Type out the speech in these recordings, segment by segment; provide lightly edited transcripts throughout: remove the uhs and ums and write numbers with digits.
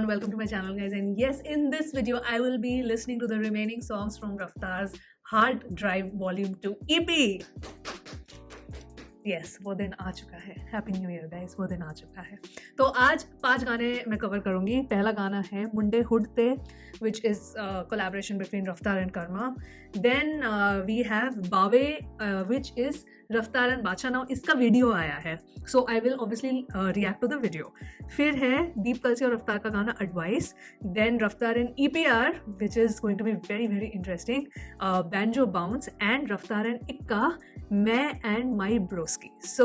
everyone, welcome to my channel guys, and yes, in this video I will be listening to the remaining songs from Raftaar's Hard Drive Volume 2 EP. Yes, वो दिन आ चुका है. Happy new year guys, वो दिन आ चुका है. तो आज 5 गाने मैं कवर करूँगी. पहला गाना है मुंडे हुड ते, which is collaboration between Raftaar and Karma. Then we have Bawe, which is Raftaar and Bacha. Now इसका वीडियो आया है, so I will obviously react to the video. फिर है दीप कलसी और रफ्तार का गाना Advice. Then Raftaar and EPR, which is going to be very very interesting. Banjo Bounce and Raftaar and Ikka, मैं and my broski. So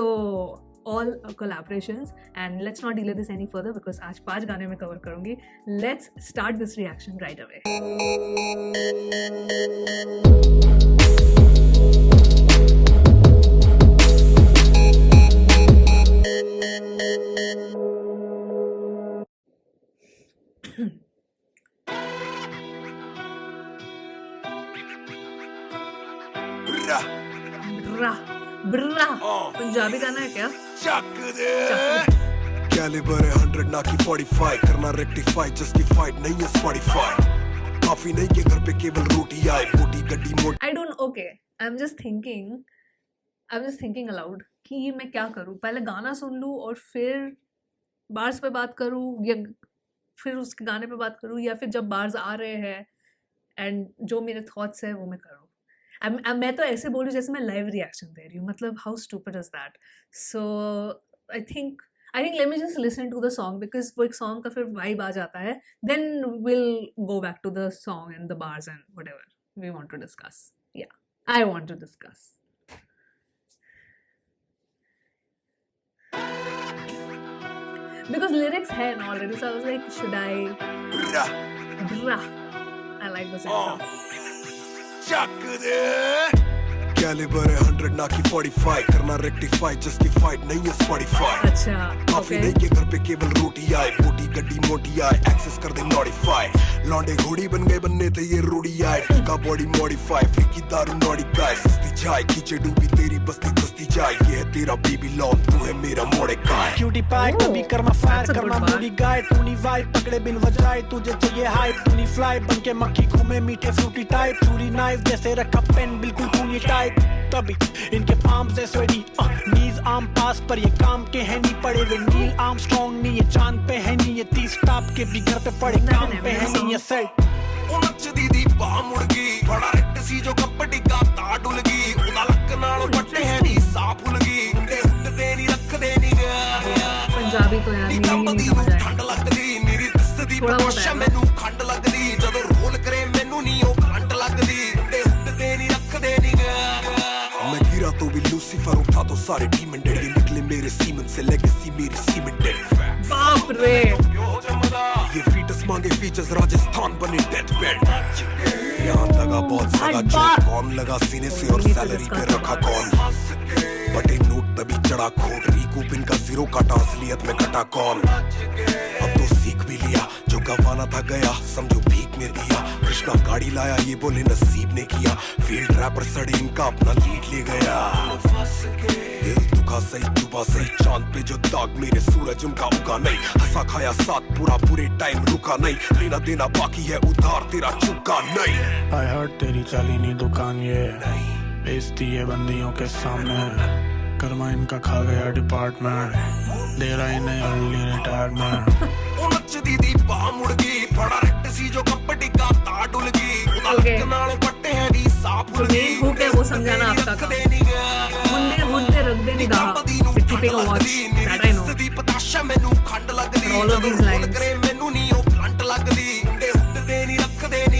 all collaborations, and let's not delay this any further because आज 5 गाने में cover करूँगी. Let's start this reaction right away. ब्रा पंजाबी गाना है क्या? चक दे calibre है 100 ना की 45, करना रेक्टिफाई जस्टिफाइड नहीं है स्पॉटिफाई, काफी नहीं के घर पे केवल रोटी आए, मोटी गड्डी मोटी. I don't, okay, I'm just thinking aloud कि मैं क्या करूँ. पहले गाना सुन लूँ और फिर बार्स पे बात करूँ, या फिर उस गाने पे बात करूँ, या फिर जब बार्स आ रहे हैं एंड जो मेरे थॉट्स है वो मैं करूँ. मैं तो ऐसे बोलूँ जैसे मैं लाइव रिएक्शन दे रही हूँ. मतलब how stupid is that. So I think let me just listen to the song, because वो एक सॉन्ग का फिर वाइब आ जाता है. Then will go back to the song and the bars and whatever we want to discuss. Yeah I want to discuss. Because lyrics है ना already, so I was like, should I? I like this song. चक दे calibre है 100 ना की 45, करना rectify justified नहीं है स्पॉटिफाई. अच्छा, काफी नहीं के घर पे केवल रोटी आए, मोटी गड्डी मोटी आए, एक्सेस कर दे नॉटिफाई. लौंडे घोड़ी बन गए बनने थे ये रूढ़ी आए, टीका बॉडी मॉडिफाई, फ्रीकी दारू नॉडी गाय, सस्ती चाय खींचे डूबी तेरी बस्ती दस्ती जाए, ये है तेरा बेबी लॉन, तू है मेरा मोड़े काय. क्यूटी पाई कभी कर्मा फायर करना मूडी गाय, तू नहीं वाइब पकड़े बिन वजाए, तुझे चाहिए हाइप, तू नहीं फ्लाई बन के मक्खी घूमे मीठे फ्रूटी टाइप, चूरी नाइफ जैसे रखा पेन बिल्कुल खूनी टाइप. तभी इनके पाम से स्वेडी नीज आम पास पर ये काम के है नहीं पड़े वे नील आर्म स्ट्रॉन्ग नहीं, ये चांद पे है नहीं, ये 30 टॉप के भी घर पे पड़े काम पे है नहीं. ये सेट उनच दीदी पा मुड़गी बड़ा रेट सी जो कपटी का ता डुलगी, उदा लक नाल पट्टे है नी साफ उलगी, उंडे उठदे नी रखदे नी पंजाबी तो यार नहीं समझ आया. ठंड लगदी मेरी दसदी पकोशा मैनू खंड लगदी, जदों रोल करे मैनू नी ओ करंट लगदी, उंडे उठदे नी रखदे नी. मैं गिरा तो भी लूसीफर उठा तो सारे डीमंडेड, ये निकले मेरे सीमन से लेगेसी मेरी सीमेंटेड. बाप रे, ये फीटस मांगे फीचर्स राजस्थान बने डेथ बेड. यहाँ लगा बहुत सगा चोट, कौन लगा सीने से और सैलरी पे रखा कौन, बटे नोट तभी चढ़ा खोट, रिकूप इनका जीरो काटा असलियत में कटा कौन. अब तो सीख भी लिया जो गवाना था गया, समझो भीख में दिया, कृष्णा गाड़ी लाया ये बोले नसीब ने किया, फील्ड रैपर सड़े इनका अपना लीड ले गया. दिल दुखा सही डूबा सही, चांद पे जो दाग मेरे सूरज उनका उगा नहीं, हंसा खाया साथ पूरा पूरे टाइम रुका नहीं, लेना देना बाकी है उधार तेरा चुका नहीं. आई हर्ट तेरी चाली नहीं दुकान ये बेचती है बंदियों के सामने, कर्मा इनका खा गया डिपार्टमेंट, दे रहा इन्हें अर्ली रिटायरमेंट. उनच दीदी पा मुड़गी बड़ा रेट सी जो कपटी का ता डुलगी, उदा लक नाल पट्टे है नी साफ उलगी, हुक है वो समझाना आपका काम. मुंडे हुड रख दे निगाह, keeping a watch, that I know. पताशा मैनू खंड लगदी, all of these lines. करे मैनू नी ओ करंट लगदी, उंडे उठदे नी रखदे नी.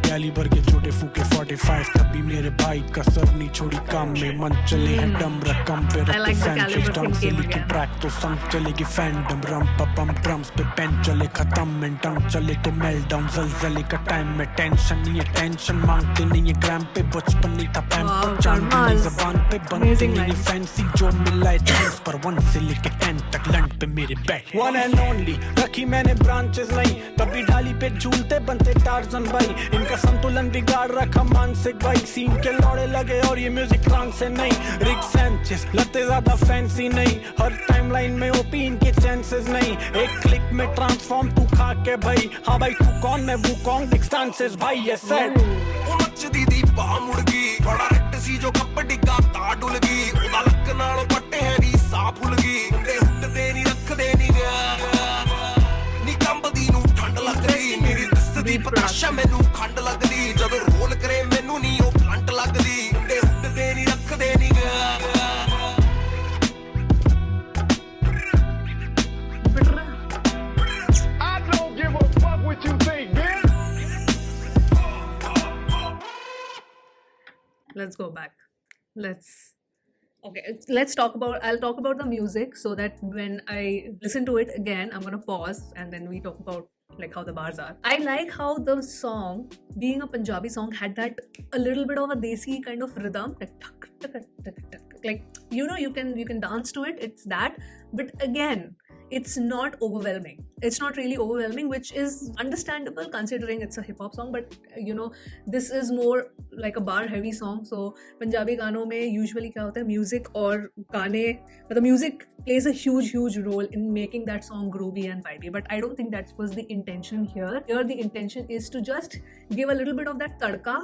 कैलिबर के छोटे फूके 45, तभी मेरे भाई का सर नहीं छोड़ी काम में, मन चले है डम रकम पे रखते फैन पे ड्रम से लिखे ट्रैक तो संग चलेगी फैंडम, रम पपम ड्रम्स पे पेन चले खत्म में टंग चले तो मेल्ट डाउन, जलजले का टाइम में टेंशन नहीं है, टेंशन मांगते नहीं है ग्राम पे, बचपन नहीं था पैम्पर, चांदी नहीं जबान पे, बनते नहीं फैंसी, जो मिला है चांस पर 1 से लेके 10 तक लंड पे मेरे बैठ. वन एंड ओनली रखी मैंने ब्रांचेस नहीं, तभी डाली पे झूलते बनते टार्जन भाई, इनका संतुलन बिगाड़ रखा मानसिक भाई, सीन के लौड़े लगे और ये म्यूजिक रंग से नहीं रिक सैंचेस लगते ज्यादा फैंसी नहीं हर टाइमलाइन में ओपी इनके चांसेस नहीं एक क्लिक में ट्रांसफॉर्म तू खा के भाई हाँ भाई तू कौन मैं वो कौन डिस्टेंसेस भाई ये सेट नचदी दी बाह मुड़ गई बड़ा हिट सी जो कपड़ी का तार डुल गई ओदा लक नाल पट्टे है री साह फुल गई मुंडे हुटदे नी रखदे नी नी कंबदी नू ठंड लगदी मेरी दिसदी पताशा मैनू खंड लगदी जदों रोल करे मैनू नी ओ करंट लगदी मुंडे हुटदे नी रखदे नी I don't give a fuck what you think, bitch. Let's go back. Let's talk about, I'll talk about the music so that when I listen to it again, I'm gonna pause and then we talk about like how the bars are. I like how the song, being a Punjabi song, had that a little bit of a desi kind of rhythm, like tuk, tuk, tuk, tuk, tuk. Like you know, you can dance to it. It's that, but again, it's not overwhelming. It's not really overwhelming, which is understandable considering it's a hip hop song. But you know, this is more like a bar heavy song. So Punjabi गानों में usually क्या होता है, music और गाने, but the music plays a huge role in making that song groovy and vibey. But I don't think that was the intention here. Here the intention is to just give a little bit of that tadka.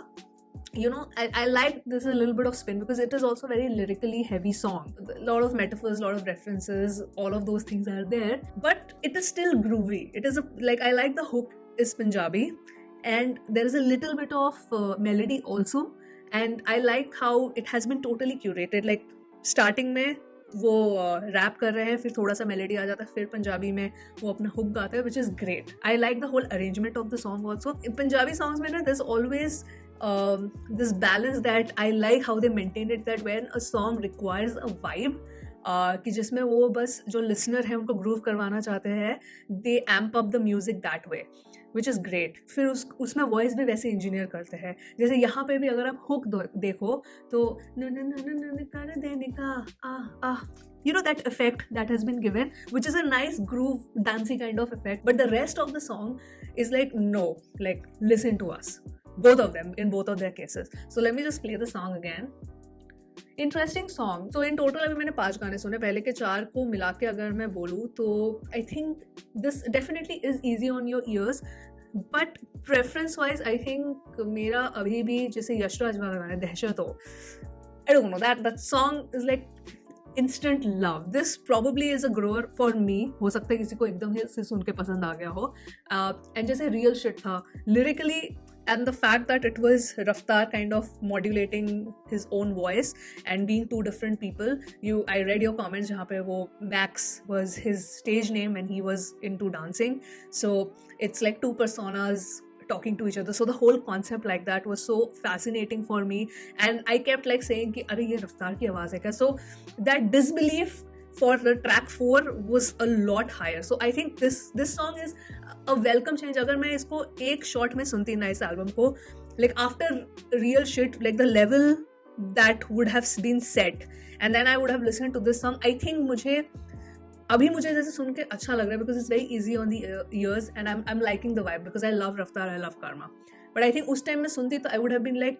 You know, I like this a little bit of spin because it is also a very lyrically heavy song. A lot of metaphors, a lot of references, all of those things are there, but it is still groovy. It is I like the hook is Punjabi and there is a little bit of melody also, and I like how it has been totally curated. Like starting में वो rap कर रहे हैं, फिर थोड़ा सा melody आ जाता है, फिर पंजाबी में वो अपना हुक गाता है, which is great. I like the whole arrangement of the song also. In Punjabi songs में ना, there's always this balance that I like how they maintain it, that when a song requires a vibe कि जिसमें वो बस जो listener है उनको groove करवाना चाहते हैं, they amp up the music that way, which is great. फिर उसमें voice भी वैसे engineer करते हैं. जैसे यहाँ पे भी अगर आप hook देखो तो कर देने का you know, that effect that has been given, which is a nice groove dancey kind of effect, but the rest of the song is like, no, like listen to us, both of them, in both of their cases. So let me just play the song again. Interesting song. So in total अभी मैंने 5 गाने सुने, पहले के 4 को मिला के अगर मैं बोलूँ तो I think this definitely is easy on your ears, but preference wise I think मेरा अभी भी जैसे यशराज वाला गाना दहशत हो, I don't know, that song is like instant love. This probably is a grower for me. हो सकता है किसी को एकदम से सुन के पसंद आ गया हो, and जैसे real shit था lyrically, and the fact that it was Raftaar kind of modulating his own voice and being two different people. I read your comments जहाँ पे वो Max was his stage name and he was into dancing, so it's like two personas talking to each other. So the whole concept like that was so fascinating for me, and I kept like saying कि अरे ये रफ्तार की आवाज़ है क्या? So that disbelief for the track 4 was a lot higher. So I think this song is a welcome change. अगर मैं इसको एक shot में सुनती ना इस album को, like after real shit, like the level that would have been set, and then I would have listened to this song, I think अभी मुझे जैसे सुन के अच्छा लग रहा है because it's very easy on the ears and I'm liking the vibe because I love Raftaar, I love Karma. But I think उस time में सुनती तो I would have been like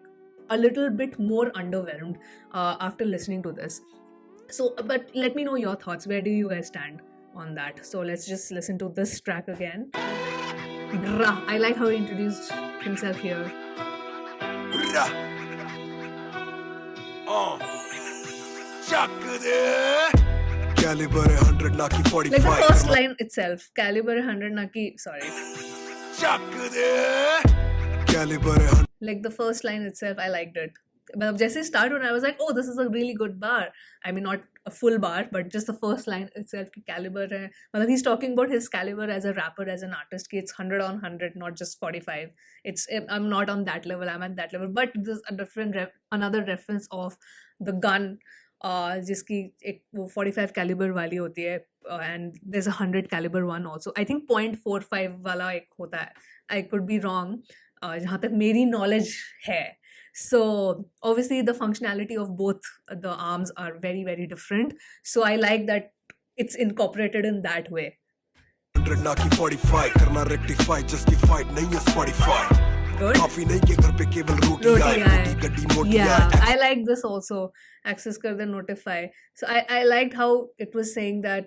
a little bit more underwhelmed after listening to this. So, but let me know your thoughts. Where do you guys stand on that? So let's just listen to this track again. I like how he introduced himself here. Caliber 100 na ki 45. Like the first line itself. Caliber 100 na ki, sorry. Caliber 100. Like the first line itself, I liked it. But जैसे start when I was like, oh, this is a really good bar. I mean, not a full bar, but just the first line itself कि caliber है. मतलब he's talking about his caliber as a rapper, as an artist. कि it's 100 on 100, not just 45. I'm not on that level. I'm at that level. But there's a different another reference of the gun, जिसकी एक वो 45 caliber वाली होती है, and there's a 100 caliber one also. I think .45 वाला एक होता है. I could be wrong. जहाँ तक मेरी knowledge है. So obviously the functionality of both the arms are very, very different. So I like that it's incorporated in that way. 100 na ki 45 karna rectify justified nahi hai Spotify good. काफी नहीं के घर पे केवल रोटी आए, रोटी गड्डी मोटी Yeah, आए। I like this also. Access kar the notify. So I liked how it was saying that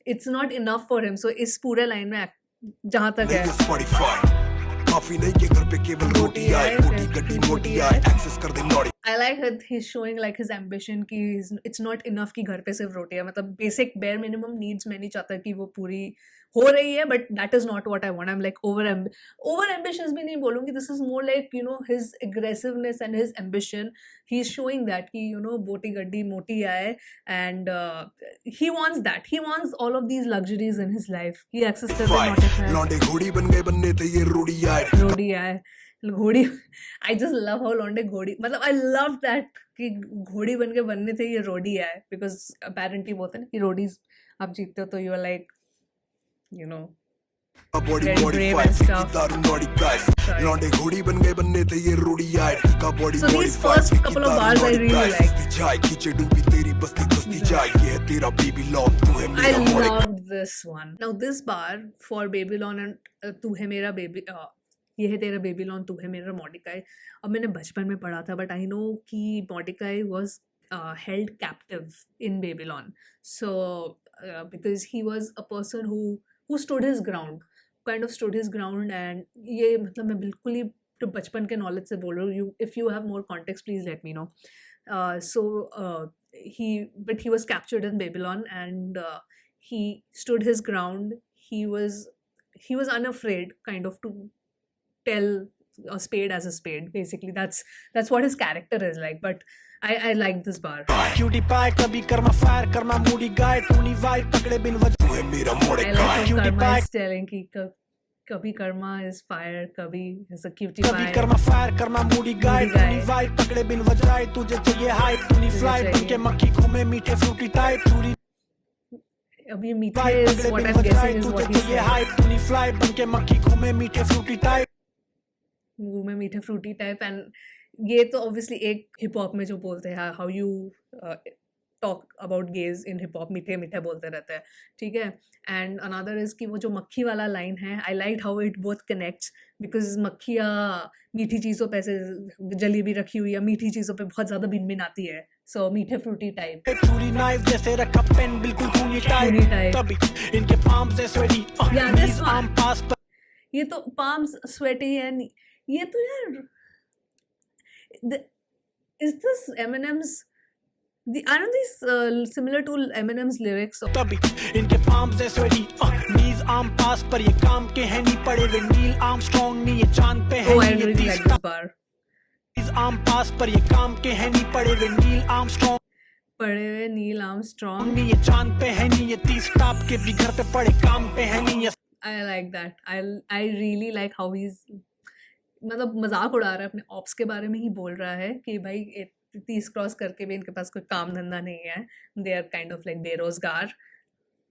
it's not enough for him. So इस पूरे line में जहाँ तक है Spotify काफी नहीं के घर पे केवल रोटी आए, रोटी गड्डी मोटी आए, एक्सेस कर दे naughty. I like that he's showing like his ambition कि it's not enough कि घर पे सिर्फ रोटी है, मतलब basic bare minimum needs मैं नहीं चाहता कि वो पूरी हो रही है, but that is not what I want. I'm like over ambitious भी नहीं बोलूँगी. This is more like, you know, his aggressiveness and his ambition. He's showing that कि, you know, बोटी गड्डी मोटी आए, and he wants that. He wants all of these luxuries in his life. He access कर दे notify. लौंडे घोड़ी बन गए बनने थे ये रूढ़ी आए। घोड़ी आए घोड़ी I just love how लौंडे घोड़ी मतलब I love that कि घोड़ी बन के बनने थे ये रोडी आए, because apparently बोलते हैं ना कि रोडीज आप जीतते हो तो you are like, you know, body very brave modified and stuff. दारू नॉडी गाइस लौंडे घोड़ी बन गए बनने थे ये रूढ़ी आए। का body So these first couple of bars I really like. जाए खींचे डूबी तेरी बस्ती दस्ती जाए, ये है तेरा बेबीलोन तू है I मेरा मोड़े। loved this one. Now this bar for Babylon and तू है मेरा बेबी ये है तेरा बेबीलोन तू है मेरा मॉर्डिकाई। अब मैंने बचपन में पढ़ा था, बट आई नो कि मॉर्डिकाई was held captive in Babylon. So because he was a person who stood his ground, kind of stood his ground, and ये मतलब मैं बिल्कुल ही तो बचपन के नॉलेज से बोल रहा हूँ. You if you have more context, please let me know. But he was captured in Babylon, and he stood his ground. He was unafraid, kind of, to tell a spade as a spade. Basically, that's what his character is like. But I like this bar. Cutie pie कभी कर्मा fire Karma moody guy टूनी vibe पकड़े बिन वजह तू है मेरा मोड़े I like how Cutie Karma pie. is telling कि कभी कर्मा is fire, कभी is a cutie कभी pie. Karma fire Karma moody guy Moody guy. टूनी वाइब पकड़े बिन वजह तुझे चाहिए हाइप टूनी फ्लाई चाहिए. बनके मक्खी घूमे मीठे फ्रूटी टाइप टूरी अब ये मीठे वाइब is पकड़े what बिन I'm वजह guessing is तुझे what he's चाहिए saying. हाइप टूनी फ्लाई बनके मक्खी घूमे मीठे फ्रूटी टाइप मुंह में मीठे फ्रूटी टाइप. एंड ये तो ऑब्वियसली एक हिप हॉप में जो बोलते हैं how you talk about gauge in hip hop, मीठे मीठे बोलते रहते हैं, ठीक है. एंड अनदर इज कि वो जो मक्खी वाला लाइन है, आई like how it both connects, because मक्खियाँ मीठी चीज़ों पे ऐसे जलेबी रखी हुई या मीठी चीज़ों पे बहुत ज़्यादा भिन आती है. सो मीठे फ्रूटी टाइप. चूरी नाइफ जैसे रखा पेन बिल्कुल खूनी खूनी टाइप type. तभी इनके पाम से sweaty Yeah, this knees one. आम पास पर ये तो palms sweaty and ये तो यार is this Eminem's aren't these similar to Eminem's lyrics? तभी इनके पाम से स्वेटी नीज आम पास पर ये काम के हैं नहीं पड़े वे नील आर्मस्ट्रांग नहीं ये चांद पे है Oh, I नहीं ये really तीस like this bar. नीज आम पास पर ये काम के हैं नहीं पड़े वे नील आर्मस्ट्रांग पढ़े हुए नील आर्मस्ट्रॉन्ग. नहीं ये चांद पे है नहीं ये 30 टाप के भी घर पे पड़े काम पे है नहीं ये I like that. I really like how he's मतलब मजाक उड़ा रहा है, अपने ऑप्स के बारे में ही बोल रहा है कि भाई 30 क्रॉस करके भी इनके पास कोई काम धंधा नहीं है. They are kind of like बेरोजगार.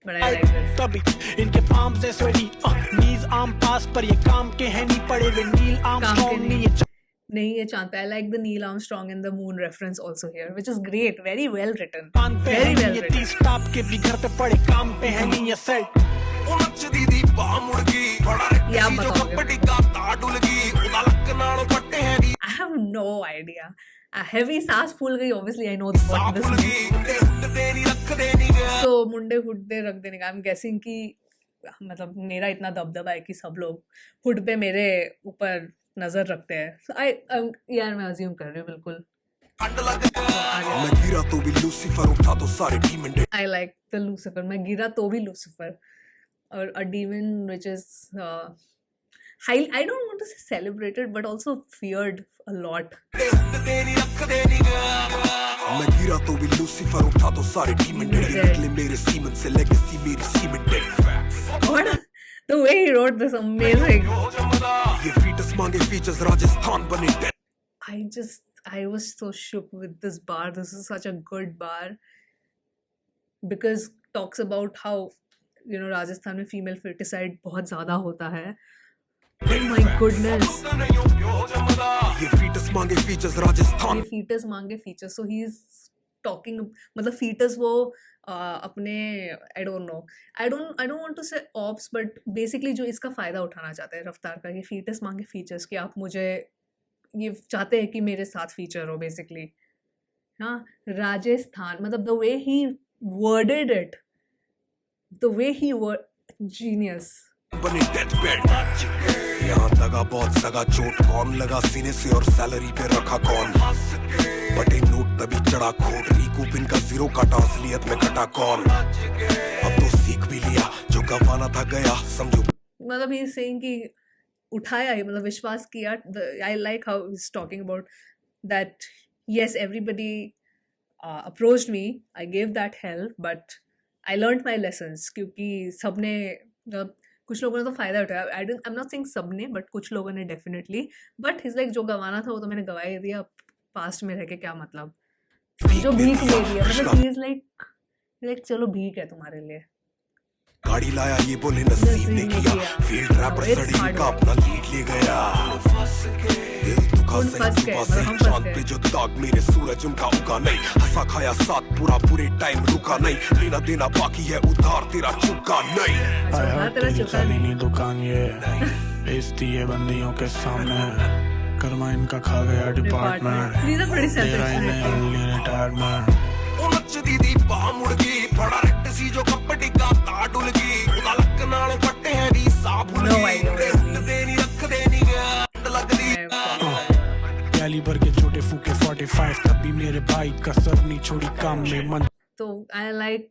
But I like this. तभी इनके पाम से स्वेटी नीज आम पास पर ये काम के हैं नहीं पड़े वे नील आर्मस्ट्रांग नहीं ये नहीं ये चांद पे. I like the Neil Armstrong and the moon reference also here, which is great. Very well written. चांद पे है Very नहीं well ये written. 30 टाप के भी घर पे पड़े काम पे है नहीं ये सेट उलझ दीदी बाह मुड़ गई बड़ा ये आप किसी जो बताओगे. कपड़ी का तार डुल गई उदा लक नाल पट्टे हैं दी I have no idea. A heavy सांस फूल गई. Obviously, I know what साफ this भूल means. गई मुंडे हुड्डे नहीं रख देनी गया तो मुंडे हुड्डे रख देने का. I'm guessing कि मतलब मेरा इतना दबदबा है कि सब लोग हुड पे मेरे ऊपर नजर रखते हैं. So यार मैं अज्यूम कर रही हूँ बिल्कुल. ठंड लग गया मैं गिरा तो भी लूसीफर उठा तो सारे demon I like the Lucifer. मैं गिरा तो भी Lucifer. और a demon which is I don't want to say celebrated, but also feared a lot. हुड्डे नहीं रख देनी गया मैं गिरा तो भी लूसीफर उठा तो सारे डीमन निकले मेरे सीमन से लेगेसी मेरी cemented What? The way he wrote this, amazing. ये फीटस मांगे फीचर्स राजस्थान बने dead I was so shook with this bar. This is such a good bar because talks about how, you know, Rajasthan में female feticide बहुत ज़्यादा होता है. Oh my goodness. ये foetus मांगे फीचर्स राजस्थान ये fetus मांगे features. So he's talking मतलब fetus वो अपने आई डोंट वांट टू से ऑप्स बट बेसिकली जो इसका फ़ायदा उठाना चाहते हैं रफ्तार का, ये फीचर्स मांगे फीचर्स कि आप मुझे ये चाहते हैं कि मेरे साथ फीचर हो बेसिकली। हाँ, राजस्थान मतलब the way he worded it, the way he genius. बने डेथ बेड, यहाँ लगा बहुत सगा चोट, कौन लगा सीने से और सैलरी पे रखा कौन, बटे नोट तभी चढ़ा खोट, रिकूप इनका जीरो काटा, असलियत में कटा कौन, अब तो सीख भी लिया जो गवाना था गया समझो। मतलब ही सेइंग कि उठाया ही मतलब विश्वास किया। आई like how is talking about that yes everybody approached me, I gave that help but I learned my lessons क्योंकि सबने कुछ लोगों ने तो फ़ायदा उठाया। I'm not saying सबने बट कुछ लोगों ने डेफिनेटली, बट हिज लाइक जो गंवाना था वो तो मैंने गंवा ही दिया, पास्ट में रह के क्या मतलब, जो भीख ले लिया मतलब ही इज लाइक चलो भीख है तुम्हारे लिए। गाड़ी लाया ये बोले नसीब ने किया, फील्ड रैपर सड़ी का अपना लीड ले गया, चांद पे जो दाग मेरे सूरज उनका उगा नहीं, हंसा खाया साथ पूरा पूरे टाइम रुका नहीं, लेना देना बाकी है उधार तेरा चुका नहीं, चली दुकान ये बेचती है बंदियों के सामने, कर्मा इनका खा गया डिपार्टमेंट, रिटायरमेंट दीदी बाह मुड़ गई, बड़ा रेट सी जो कपड़ी का तार डुल गई, उदा लक नाल पट्टे हैं भी साफ भूल गई, देनी रख देनी लगदी कैलिबर के छोटे फूके 45 तब भी मेरे भाई कसर नहीं छोड़ी काम में मन। तो I like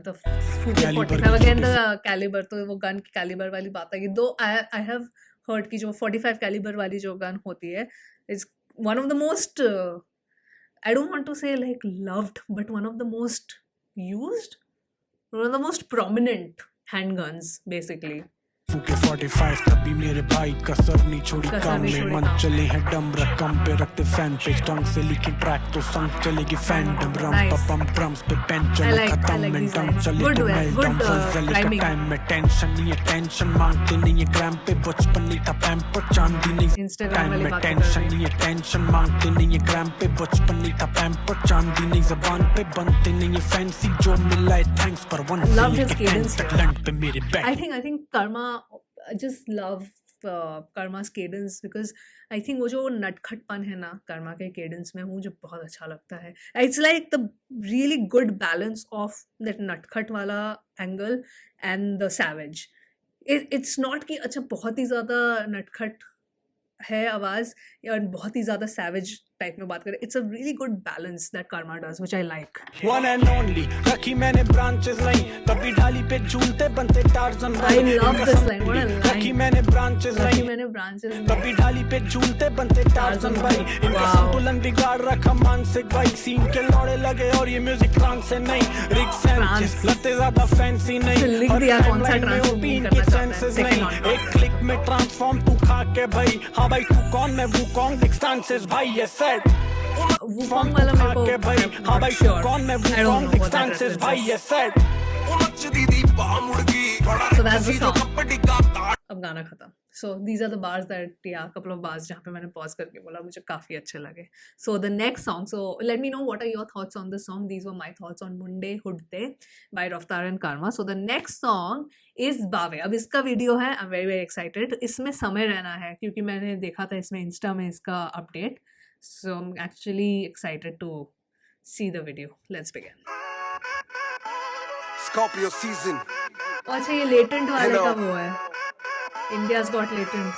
the Phuke 45 again the calibre, तो वो गन की कैलिबर वाली बात है कि दो आई हैव हर्ड की जो 45 कैलिबर वाली जो गन होती है is one of the most I don't want to say like loved, but one of the most used, one of the most prominent handguns basically. फूके 45 तब भी मेरे भाई कसर नहीं छोड़ी काम में मन, चले हैं डम रकम पे रखते फैन पे ढंग से लिखी ट्रैक तो संग चलेगी फैंडम रम पपम ड्रम्स पे पेन चले खत्म में डम चले तो मेल्टम फुल का टाइम में टेंशन नहीं है, टेंशन मांगते नहीं है ग्राम पे, बचपन नहीं था पैम्पर चांदी नहीं, टाइम में टेंशन नहीं है, टेंशन मांगते नहीं है ग्राम पे, बचपन नहीं था पैम्पर चांदी नहीं, जबान पे बनते नहीं है फैंसी, जो मिला है थैंक्स पर वन लंड पे मेरे back. I think Karma, I just love Karma's cadence because I think वो जो नटखटपन है ना कर्मा के cadence में, मुझे बहुत अच्छा लगता है। It's like the really good balance of that नटखट वाला angle and the savage. It's not कि अच्छा बहुत ही ज़्यादा नटखट है आवाज़ या बहुत ही ज़्यादा savage टाइप में बात करें। It's a really good balance that Karma does, which I like. One and only, रखी मैंने branches नहीं, तभी ढाली पे झूलते बनते टार्ज़न भाई। I love this line, what a line. रखी मैंने branches नहीं, तभी ढाली पे झूलते बनते टार्ज़न भाई। इनका संतुलन बिगाड़ रखा मानसिक भाई, सीन के लौड़े लगे और ये म्यूजिक फ्रांस से नहीं, रिक सैंचेस लगते ज़्यादा फैंसी नहीं, लिख दिया कौन सा ट्रांसफॉर्म करना चाहता है, एक क्लिक में ट्रांसफॉर्म तू खा के भाई, हाँ भाई तू कौन मैं वूकॉन्ग डिस्टेंसेस भाई, ये सेट वूकॉन्ग वाला मेरे को भाई, हाँ भाई तू कौन मैं वूकॉन्ग डिस्टेंसेस भाई, ये set So that's the song. अब गाना खत्म. So these are the bars that, yeah, couple of bars जहाँ पे मैंने pause करके बोला मुझे काफ़ी अच्छे लगे. So the next song, so let me know what are your thoughts on this song. These were my thoughts on Munde Hudde by Raftaar and Karma. So the next song is Baave. अब इसका video है, I'm very very excited. इसमें समय रहना है क्योंकि मैंने देखा था इसमें इंस्टा में इसका update. So I'm actually excited to see the video. Let's begin. Scorpio season. अच्छा ये लेटेंट वाले का वो है, India's Got Latent.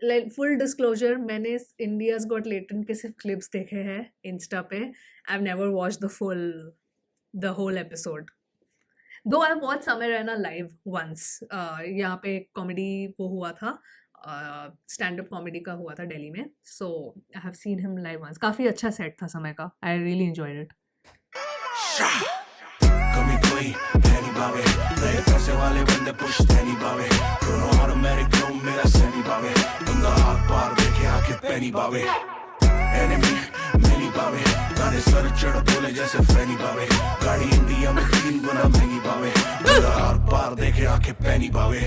Like full disclosure, मैंने इंडियाज गॉट लेटेंट के सिर्फ क्लिप्स देखे हैं इंस्टा पे. I have never watch the whole episode, though I watch समय रहना लाइव वंस. यहाँ पे कॉमेडी वो हुआ था, स्टैंड अप कॉमेडी का हुआ था दिल्ली में. So I have seen him live once. काफ़ी अच्छा सेट था समय का. I really enjoyed it. बावे नए पैसे वाले बंदे पुश्ते नहीं बावे, क्रोनो ऑटोमेटिक ड्रोन मेरा सैनी बावे, बंदा हाथ पार देखे आके पैनी बावे, एनिमी मैनी बावे, गाने सर चढ़ बोले जैसे फैनी बावे, गाड़ी इंडिया में 3 गुना महंगी बावे, बंदा हाथ पार देखे आके पैनी बावे.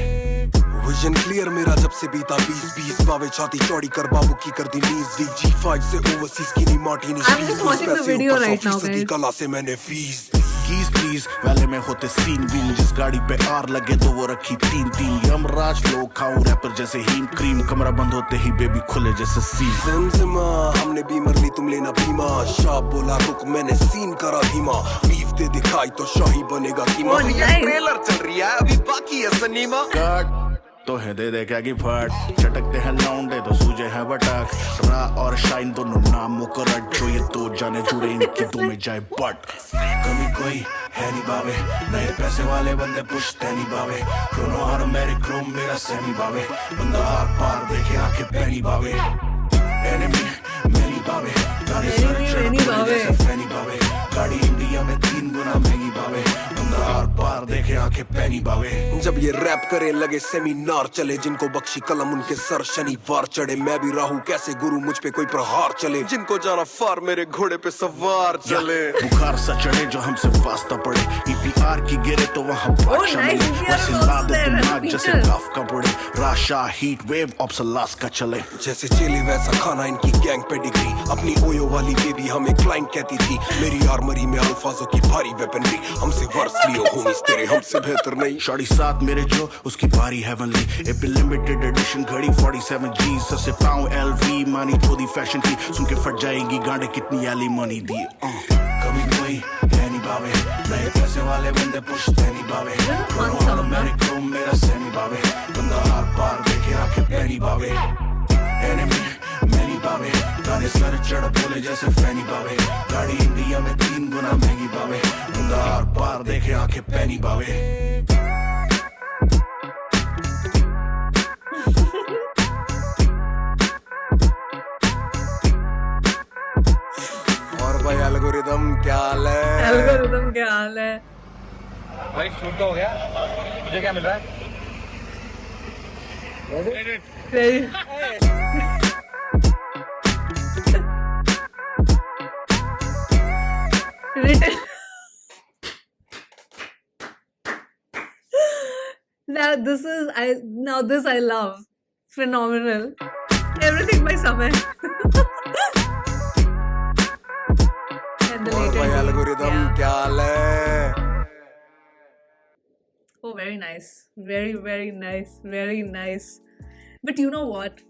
विजन क्लियर मेरा जब से बीता 20 बावे, छाती चौड़ी कर बाबू की कर दी नीज, G5 से ओवरसीज की नी Martini. I'm just watching the video right now guys. कला से मैंने फीस कीज प्लीज वाले में होते सीन बीन जिस गाड़ी पे आर लगे तो वो रखी 3-3 यमराज लोग खाऊं रैपर जैसे हीम क्रीम कमरा बंद होते ही बेबी खुले जैसे सीन ज़िमज़िमा हमने बीमर ली तुम लेना बीमा शाह बोला रुक मैंने सीन करा धीमा बीफ दे दिखाई तो शाही बनेगा कीमा ये ट्रेलर चल रही है अभी बाकी है सनीमा कट तो है दे दे क्या की फट चटकते हैं लौंडे तो सूझे हैं बटक रा और शाइन दोनों नाम मुकरट जो ये दो जाने जुड़े इनकी दो में जाए बट कमी कोई है नहीं बावे नए पैसे वाले बंदे पुछते नहीं बावे क्रोनो और मेरे क्रोम मेरा सेमी बावे बंदा आर पार देखे आके पैनी बावे एनिमी मेरी बावे गाड़ी सारे चढ़ फैनी बावे गाड़ी इंडिया में 3 गुना महंगी बावे बंदा आर पार देखे आके पैनी बावे जब ये रैप करे लगे सेमिनार चले जिनको बख्शी कलम उनके सर शनिवार चढ़े मैं भी रहूं कैसे गुरु मुझ पे कोई प्रहार चले जिनको जाना फार मेरे घोड़े पे सवार चले बुखार सा चढ़े जो हमसे वास्ता पड़े ईपीआर की गिरे तो वहाँ बादशाह मिले वैसे लादे दिमाग जैसे काफ का पड़े राशा हीट वेव ऑप्सलास का चले जैसे चेले वैसा खाना इनकी गैंग पेडिग्री अपनी ओयो वाली बेबी हमें क्लाइंट कहती थी मेरी आर्मरी में अल्फाजों की भारी वेपनरी हमसे वर्स लियो होमिस तेरे हमसे बेहतर नहीं शॉडी साथ मेरे जो उसकी बारी हेवनली ए लिमिटेड एडिशन घड़ी 47 जी ससे पाऊं एलवी मानी चोदी फैशन की सुन के फट जाएगी गांडे कितनी एली मनी दी कभी कोई है नहीं बावे नए पैसे वाले बंदे पुछते नहीं बावे क्रोनो मेरे क्रोम मेरा सेमी बावे बंदा आर पार देखे आके पैनी बावे एनिमी मेरी बावे गाने सर चढ़ बोले जैसे फैनी बावे गाड़ी इंडिया में 3 गुना महंगी बावे बंदा आर पार देखे आके पैनी बावे और भाई एल्गोरिदम क्या हाल है एल्गोरिदम क्या हाल है भाई शूट तो हो गया मुझे क्या मिल रहा है Now this I love. Phenomenal. Everything by Samay. And the और भाई later एल्गोरिदम yeah. क्या हाल है Oh, very nice. Very, very nice. Very nice. But you know what?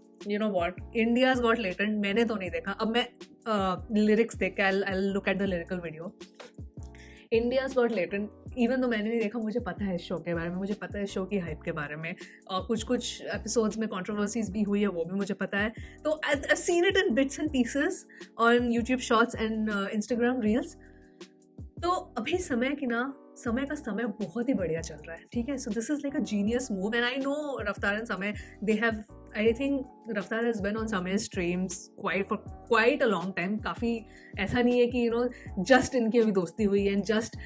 India's Got Latent मैंने तो नहीं देखा. अब मैं lyrics देख के I'll look at the lyrical video. India's Got Latent even तो मैंने नहीं देखा मुझे पता है इस शो के बारे में मुझे पता है शो की हाइप के बारे में और कुछ एपिसोड्स में कंट्रोवर्सीज भी हुई है वो भी मुझे पता है तो I've seen it in bits and pieces on YouTube Shorts and Instagram Reels तो अभी समय का समय बहुत ही बढ़िया चल रहा है ठीक है so this is like a genius move and I know रफ्तार एंड समय दे हैव आई थिंक रफ्तार हैज बीन ऑन समय streams for quite a long time काफ़ी ऐसा नहीं है कि जस्ट इनकी अभी दोस्ती हुई एंड जस्ट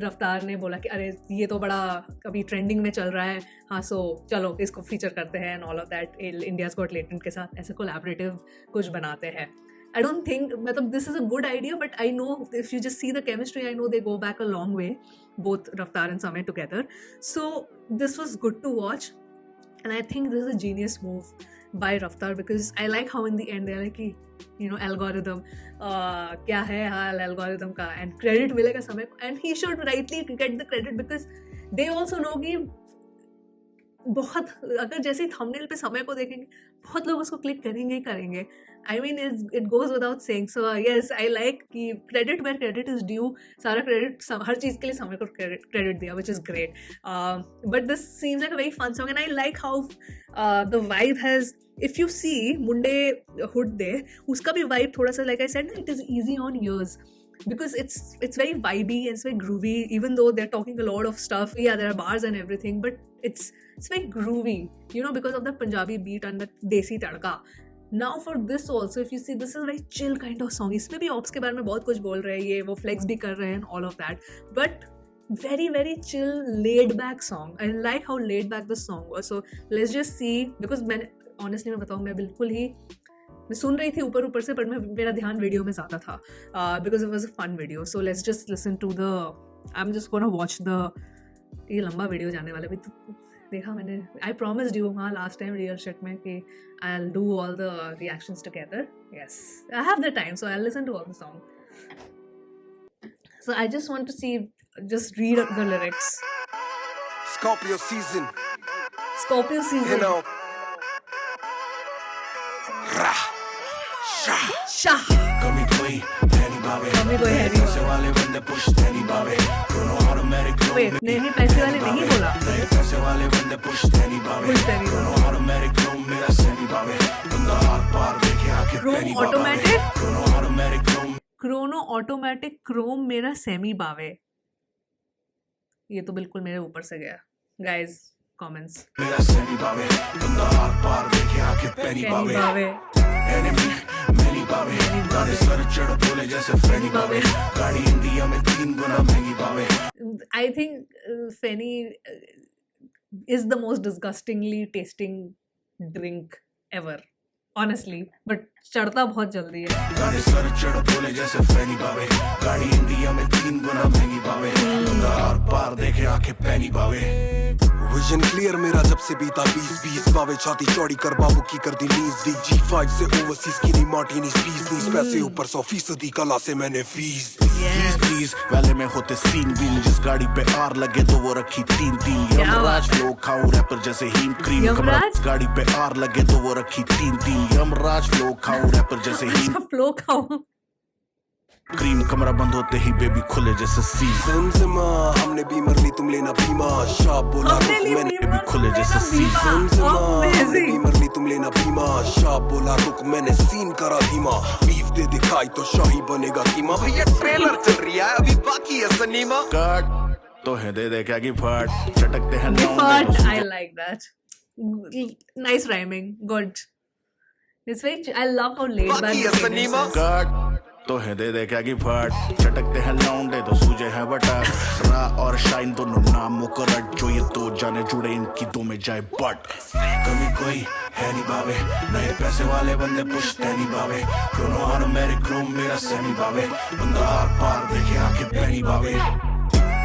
रफ्तार ने बोला कि अरे ये तो बड़ा अभी ट्रेंडिंग में चल रहा है हाँ सो चलो इसको फीचर करते हैं and all of that India's got Latent के साथ ऐसे कोलैबोरेटिव कुछ बनाते हैं I don't think this is a good idea, but I know if you just see the chemistry, I know they go back a long way, both Raftaar and Samay together. So this was good to watch, and I think this is a genius move by Raftaar because I like how in the end they're like, algorithm, क्या है हाल algorithm का, and credit मिलेगा समय को, and he should rightly get the credit because they also know कि बहुत अगर जैसे थंबनेल पे समय को देखेंगे बहुत लोग उसको क्लिक करेंगे I mean it goes without saying so yes I like कि credit where credit is due सारा क्रेडिट हर चीज़ के लिए समय को क्रेडिट दिया which is great but this seems like a very fun song and I like how the vibe has if you see मुंडे हुड दे उसका भी वाइब थोड़ा सा like I said it is easy on ears because it's very vibey and it's very groovy even though they're talking a lot of stuff there are bars and everything but it's very groovy because of the Punjabi beat and the desi tadka now for this also if you see this is a very chill kind of song इसमें भी ops के बारे में बहुत कुछ बोल रहे हैं ये वो फ्लेक्स भी कर रहे हैं all of that but very very chill laid back song I like how laid back the song was so let's just see because मैं honestly मैं बताऊँ मैं बिल्कुल ही मैं सुन रही थी ऊपर से पर मेरा ध्यान वीडियो में ज़्यादा था because it was a fun video so let's just listen to the I am just gonna watch the ये लंबा वीडियो जाने वाला भी तो देखा मैंने आई प्रॉमिस्ड यू हाँ लास्ट टाइम रियल शिट में कि I will do all the reactions together yes I have the time so I will listen to all the song So I just want to see, just read the lyrics. Scorpio season, Scorpio you season. know. Rah, shah. Shah. कमी कोई है नहीं बावे कमी कोई है नहीं पैसे वाले बंदे पुश्ते नहीं बावे दोनों ऑटोमेटिक Wait, नहीं पैसे वाले नहीं बोला. पैसे वाले बंदे पुश्ते नहीं बावे पुश्ते नहीं दोनों ऑटोमेटिक क्रोम मेरा सेमी बावे बंदा हाथ पार देखे आके Chrome पैनी बावे automatic? दोनों automatic Chrome Chrono automatic Chrome मेरा सेमी बावे. ये तो बिल्कुल मेरे ऊपर से गया. Guys, comments. मेरा सेमी बावे बंदा हाथ पार देखे आके पैनी सेमी बावे बावे. एनिमी मैनी बावे गाड़ी सर चढ़ बोले जैसे फैनी बावे गाड़ी इंडिया में 3 गुना महंगी बावे I think Feni is the most disgustingly tasting drink ever. Honestly, but चढ़ता बहुत जल्दी है. गाड़ी सर चढ़ बोले जैसे फैनी बावे गाड़ी इंडिया में 3 गुना महंगी बावे बंदा हार पार देखे आके पैनी बावे विजन क्लियर मेरा जब से बीता 20 बावे छाती चौड़ी कर बाबू की कर दी नीज दी G5 से ओवरसीज की नहीं मार्टिनीज प्लीज पैसे ऊपर 100% कला से मैंने फीस प्लीज वाले में होते सीन बीन जिस गाड़ी पे आर लगे तो वो रखी 3 यमराज फ्लो खाओ रैपर जैसे हीम क्रीम यमराज? गाड़ी पे आर लगे तो वो रखी 3 यमराज फ्लो खाओ रैपर जैसे हीम फ्लो खाओ. क्रीम कमरा बंद होते ही बेबी खुले जैसे सी ज़मज़मा हमने बीमर ली तुम लेना बीमा शाप बोला हमने रुक ली मैंने बीमा, खुले जैसे सी ज़मज़मा हमने Amazing. बीमर ली तुम लेना बीमा शाप बोला रुक मैंने सीन करा धीमा बीफ दे दिखाई तो शाही बनेगा कीमा भैया ट्रेलर चल रही है अभी बाकी है सनीमा कट तो है दे क्या की फट चटकते हैं But I like that. Nice rhyming. Good. It's very. I love how laid back. बाकी है the cadence सनीमा is. कट तो है दे क्या की फट चटकते हैं लौंडे तो सूझे हैं बटक रा और शाइन दोनों नाम मुकरट जो ये दो जाने जुड़े इनकी दो में जाए बट कमी कोई है नहीं बावे नए पैसे वाले बंदे पुश्ते नहीं बावे दोनों और मेरे क्रोम मेरा सेमी बावे बंदा आर पार देखे आके पैनी बावे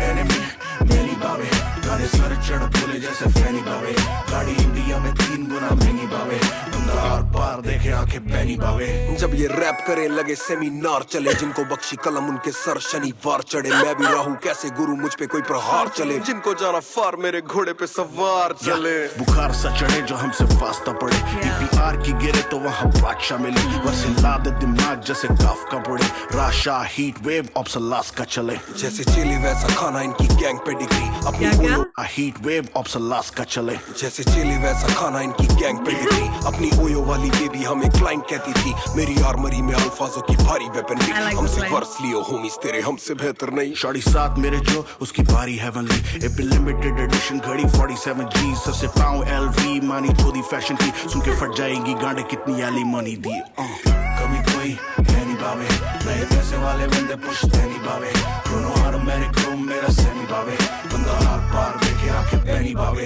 एनिमी मेरी बावे गाड़ी सर चढ़ बोले जैसे फैनी बावे गाड़ी इंडिया में 3 गुना महंगी बावे बंदा आर पार देखे आके पैनी बावे जब ये रैप करे लगे सेमिनार चले जिनको बख्शी कलम उनके सर शनिवार चढ़े मैं भी रहूं कैसे गुरु मुझ पे कोई प्रहार चले जिनको जाना फार मेरे घोड़े पे सवार चले बुखार सा चढ़े जो हमसे वास्ता पड़े ईपीआर की गिरे तो वहाँ बादशाह मिले वैसे लाद दिमाग जैसे काफ का पड़े राशा हीट वेव ऑप्सलास का चले जैसे चेले वैसा खाना इनकी गैंग पे डिग्री अपनी क्या? ओयो हीट वेव ऑप्सलास का चले जैसे चेले वैसा खाना इनकी गैंग पे डिग्री अपनी ओयो वाली बेबी हमें क्लाइंट कहती थी मेरी आर्मरी में अल्फाजों की भारी वेपनरी I like this हमसे line. वर्स लियो होमीज तेरे हमसे बेहतर नहीं शॉर्टी साथ मेरे जो उसकी बारी हेवनली ए लिमिटेड एडिशन घड़ी 47 जी सबसे पाऊं एलवी मानी चोदी फैशन की सुन के फट जाएगी गांडे कितनी एली मनी दी कमी कोई है नहीं बावे नए पैसे वाले बंदे पुश्ते नहीं बावे दोनों हार मेरे क्रोम मेरा सेमी बावे बंदा हार पार देखे आके पैनी बावे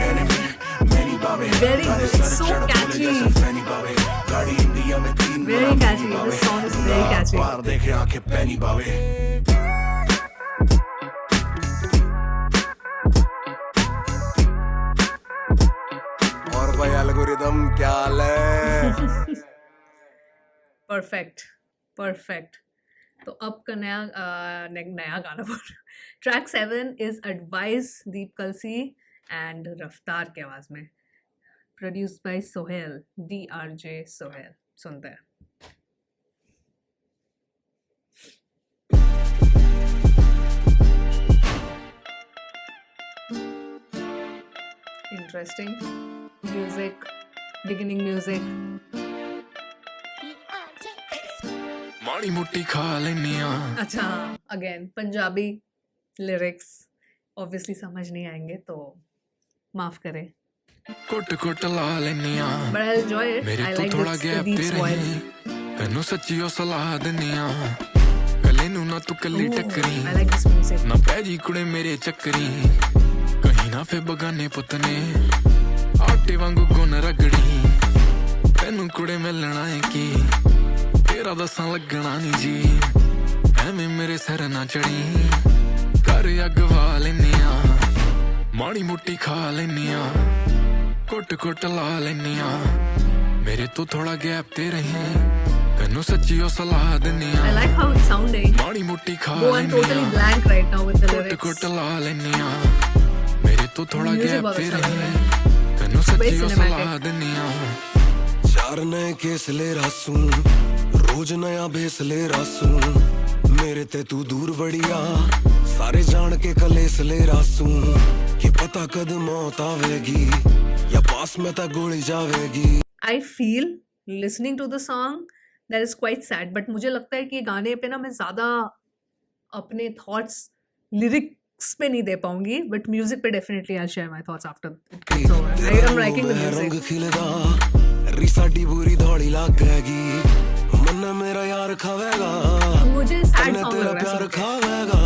एनिमी मैनी बावे Very गाड़ी good. It's सर so चढ़ बोले catchy. जैसे फैनी बावे गाड़ी इंडिया में 3 Very गुना catchy. महंगी बावे This song is very बंदा हार catchy. पार देखे आके पैनी बावे और भाई एल्गोरिदम क्या हाल है Perfect. Perfect. तो अब का नया गाना पर track 7 is advice Deep Kalsi and Raftaar की आवाज में produced by Sohail DRJ Sohail. सुनते हैं. Interesting music, beginning music. माड़ी मोटी खा लेनी आ अच्छा, अगेन पंजाबी लिरिक्स ऑब्वियसली समझ नहीं आएंगे तो माफ करें. कुट कुट ला लेनी आ But I enjoy it. मेरे I तो like थोड़ा this गैप deep तेरे voice. तैनू सच्ची ओ सलाह दिन्नी आ कले नू ना तू कली Ooh, टकरी I like this music. ना पै जी कुड़े मेरे चक्करी कहीं ना फे बगाने पुत ने आटे वांगू गुन रगड़ी तैनू कुड़े मिलना है की तेरा दसा लगना नी जी एवें मेरे सिर ना चढ़ी कर अगवा लेनी आ माड़ी मोटी खा लेनी आ कुट कुट ला लेनी आ मेरे तो थोड़ा गैप ते रही ਤੈਨੂੰ ਸੱਚੀ ਉਹ ਸਲਾਹ ਦਿੰਨੀ I ਆ like how it's sounding. ਮਾੜੀ ਮੋਟੀ ਖਾ Oh, I'm totally ਲੈਨੀ ਆ blank right now with the ਕੁੱਟ lyrics. ਕੁੱਟ ਲਾ ਲੈਨੀ ਆ ਮੇਰੇ ਤੋਂ ਥੋੜਾ Music ਗੈਪ ਬਹੁਤ ਤੇ ਅੱਛਾ ਲੱਗ ਰਹੀ ਰਿਹਾ ਤੈਨੂੰ ਸੱਚੀ ਉਹ cinematic. ਸਲਾਹ ਦਿੰਨੀ ਆ चार नए केस ले रासू रोज नया बेस ले रासू मेरे ते तू दूर बढ़िया सारे जान के कलेस ले रासू कि पता कद मौत आवेगी या पास में ता गोली जावेगी. I feel listening to the song that is quite sad, but मुझे लगता है कि ये गाने पे ना मैं ज़्यादा अपने thoughts lyrics पे नहीं दे पाऊंगी, but music पे definitely I'll share my thoughts after it's over. I am liking the रंग music. खिलदा री साडी बुरी धौली लागेगी मन मेरा यार खावेगा मुझे sad तन्ने song तेरा लग रहा प्यार है सुन के. खावेगा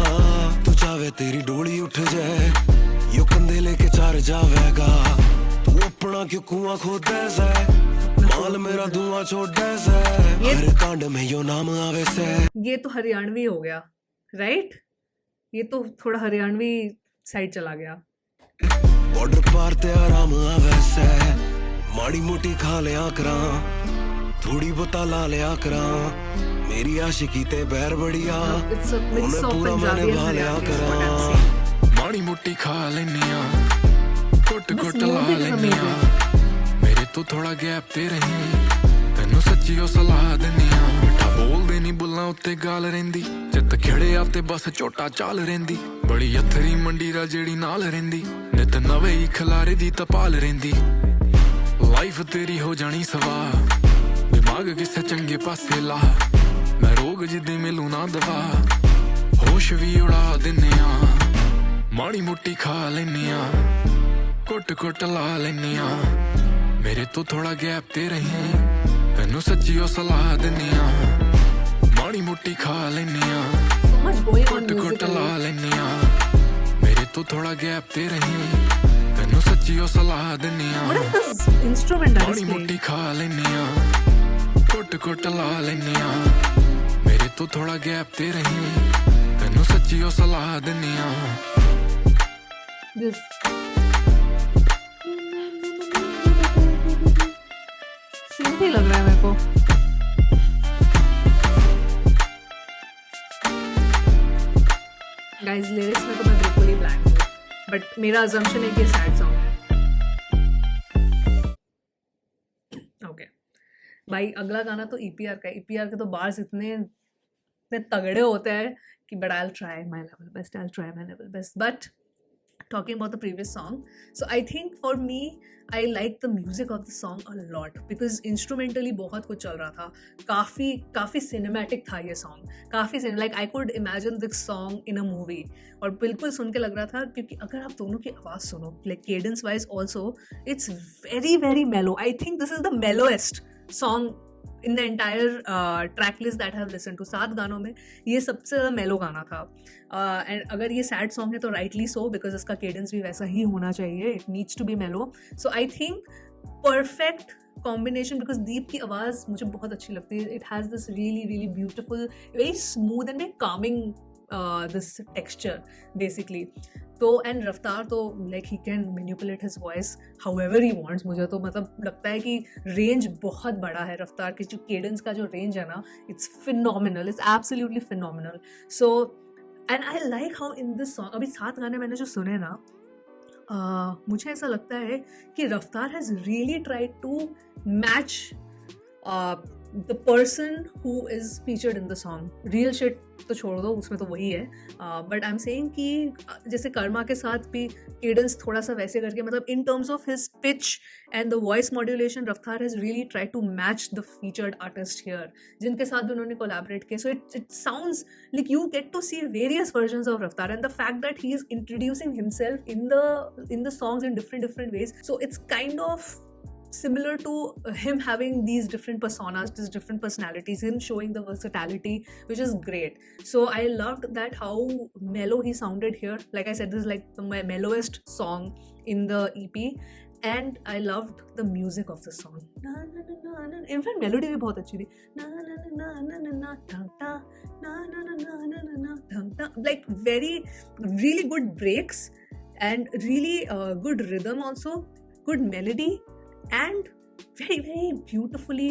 तू चाहे तेरी डोली उठ जाए यो कंधे लेके चार जावेगा तू अपना क्यों कुआं खोदे से माल मेरा धुआं छोड़े से ये- हर कांड में यो नाम आवे से. ये तो हरियाणवी हो गया, राइट? ये तो थोड़ा हरियाणवी साइड चला गया. बॉर्डर पार ते आराम आवे से माड़ी मोटी खा लिया करा थोड़ी बोता ला लिया करा मेरी आशिकी ते बैर बढ़िया It's a mix उन्हें of पूरा मैंने Punjabi and भा लिया Haryani is करा. what I'm seeing. ਮਾੜੀ ਮੋਟੀ ਖਾ ਲੈਨੀ ਆ ਕੁੱਟ This ਕੁੱਟ ਲਾ music is ਲੈਨੀ ਆ amazing. ਮੇਰੇ ਤੋਂ ਥੋੜਾ ਗੈਪ ਤੇ ਰਹੀ ਤੈਨੂੰ ਸੱਚੀ ਉਹ ਸਲਾਹ ਦਿੰਨੀ ਆ ਮਿੱਠਾ ਬੋਲਦੇ ਨਹੀਂ ਬੁੱਲਾਂ ਉੱਤੇ ਗਾਲ ਰਹਿੰਦੀ ਜਿੱਤ ਖੜਿਆ ਤੇ ਬਸ ਝੋਟਾ ਚਾਲ ਰਹਿੰਦੀ ਬੜੀ ਅਥਰੀ ਮੰਡੀ ਦਾ ਜਿਹੜੀ ਨਾਲ ਰਹਿੰਦੀ ਨਿਤ ਨਵੇਂ ਹੀ ਖਿਲਾਰੇ ਦੀ ਤਪਾਲ ਰਹਿੰਦੀ ਲਾਈਫ ਤੇਰੀ ਹੋ ਜਾਣੀ ਸਵਾ ਦਿਮਾਗ ਕਿਸੇ ਚੰਗੇ ਪਾਸੇ ਲਾ ਮੈਂ ਰੋਗ ਜਿੱਦੇ ਮਿਲੂ ਨਾ ਦਵਾ ਹੋਸ਼ ਵੀ ਉਡਾ ਦਿੰਨੇ ਆ ਮਾੜੀ ਮੋਟੀ ਖਾ ਲੈਨੀ ਆ ਕੁੱਟ ਕੁੱਟ ਲਾ ਲੈਨੀ ਆ ਮੇਰੇ ਤੋਂ ਥੋੜਾ ਗੈਪ ਤੇ ਰਹੀ ਤੈਨੂੰ ਸੱਚੀ ਉਹ ਸਲਾਹ ਦਿੰਨੀ ਆ ਮਾੜੀ ਮੋਟੀ ਖਾ ਲੈਨੀ ਆ So much going on ਕੁੱਟ ਕੁੱਟ ਲਾ musically. ਲੈਨੀ ਆ ਮੇਰੇ ਤੋਂ ਥੋੜਾ ਗੈਪ ਤੇ ਰਹੀ ਤੈਨੂੰ ਸੱਚੀ ਉਹ ਸਲਾਹ ਦਿੰਨੀ ਆ What is this instrument that is ਮਾੜੀ playing? ਮੋਟੀ ਖਾ ਲੈਨੀ ਆ ਕੁੱਟ ਕੁੱਟ ਲਾ ਲੈਨੀ ਆ ਮੇਰੇ ਤੋਂ ਥੋੜਾ ਗੈਪ ਤੇ ਰਹੀ ਤੈਨੂੰ ਸੱਚੀ ਉਹ ਸਲਾਹ ਦਿੰਨੀ ਆ This. Simple लग रहा है मेरे को. Guys, lyrics में तो मैं बिल्कुल ही blank हूँ. But मेरा assumption है कि ये sad song है. Okay. भाई अगला गाना तो EPR का है. EPR के तो बार्स इतने तगड़े होते हैं कि but I'll try my level best. I'll try my level best. But talking about the previous song, so I think for me I like the music of the song a lot because instrumentally बहुत कुछ चल रहा था. काफ़ी cinematic था ये song. like I could imagine this song in a movie और बिल्कुल सुन के लग रहा था क्योंकि अगर आप दोनों की आवाज़ सुनो like cadence wise also it's very very mellow. I think this is the mellowest song in the entire track list that I have listened to. 7 गानों में ये सबसे ज़्यादा मेलो गाना था. एंड अगर ये सैड सॉन्ग है तो राइटली सो बिकॉज इसका केडेंस भी वैसा ही होना चाहिए. It needs to be mellow. So I think perfect combination because Deep की आवाज़ मुझे बहुत अच्छी लगती है. It has this really really beautiful very smooth and very calming this texture basically. तो एंड रफ्तार तो like he can manipulate his voice however he wants. मुझे तो मतलब लगता है कि रेंज बहुत बड़ा है रफ्तार की. जो केडेंस का जो रेंज है ना it's phenomenal. It's absolutely phenomenal. So and I like how in this song अभी 7 गाने मैंने जो सुने ना मुझे ऐसा लगता है कि Raftaar has really tried to match the person who is featured in the song. Real shit तो छोड़ दो उसमें तो वही है. बट आई एम सेइंग कि जैसे कर्मा के साथ भी केडेंस थोड़ा सा वैसे करके मतलब in terms of his pitch and the voice modulation Raftaar has really try to match the featured artist here जिनके साथ भी उन्होंने कोलैबोरेट किया. So it sounds like you get to see various versions of Raftaar and the fact that he is introducing himself in the songs in different ways. So it's kind of similar to him having these different personas, these different personalities, him showing the versatility, which is great. So I loved that how mellow he sounded here. Like I said, this is like the mellowest song in the EP, and I loved the music of the song. Na na na na na. In fact, melody भी बहुत अच्छी थी. Na na na na na na na ta ta na na na na na na na ta ta. Like very really good breaks and really good rhythm also, good melody. And very very beautifully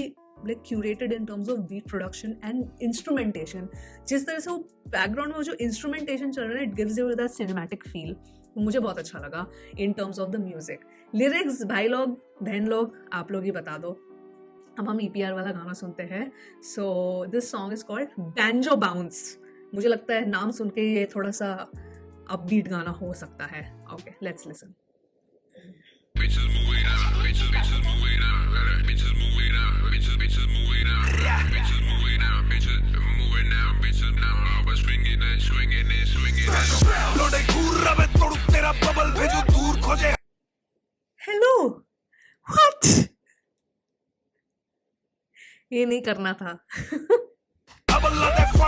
like curated in terms of beat production and instrumentation. जिस तरह से वो background में वो जो instrumentation चल रहा है, it gives you that cinematic feel. मुझे बहुत अच्छा लगा in terms of the music. Lyrics भाई लोग बहन लोग आप लोग ही बता दो. अब हम EPR वाला गाना सुनते हैं. So this song is called Banjo Bounce. मुझे लगता है नाम सुन के ये थोड़ा सा upbeat गाना हो सकता है. Okay, let's listen. Bitches moving out, bitches moving out, bitches moving out, bitches moving out, bitches moving out, bitches moving out, bitches now always swinging and swinging and swinging and Lode घूर रहा मैं तोड़ू तेरा bubble भेजो दूर खोजे. Hello, what? ये नहीं करना था.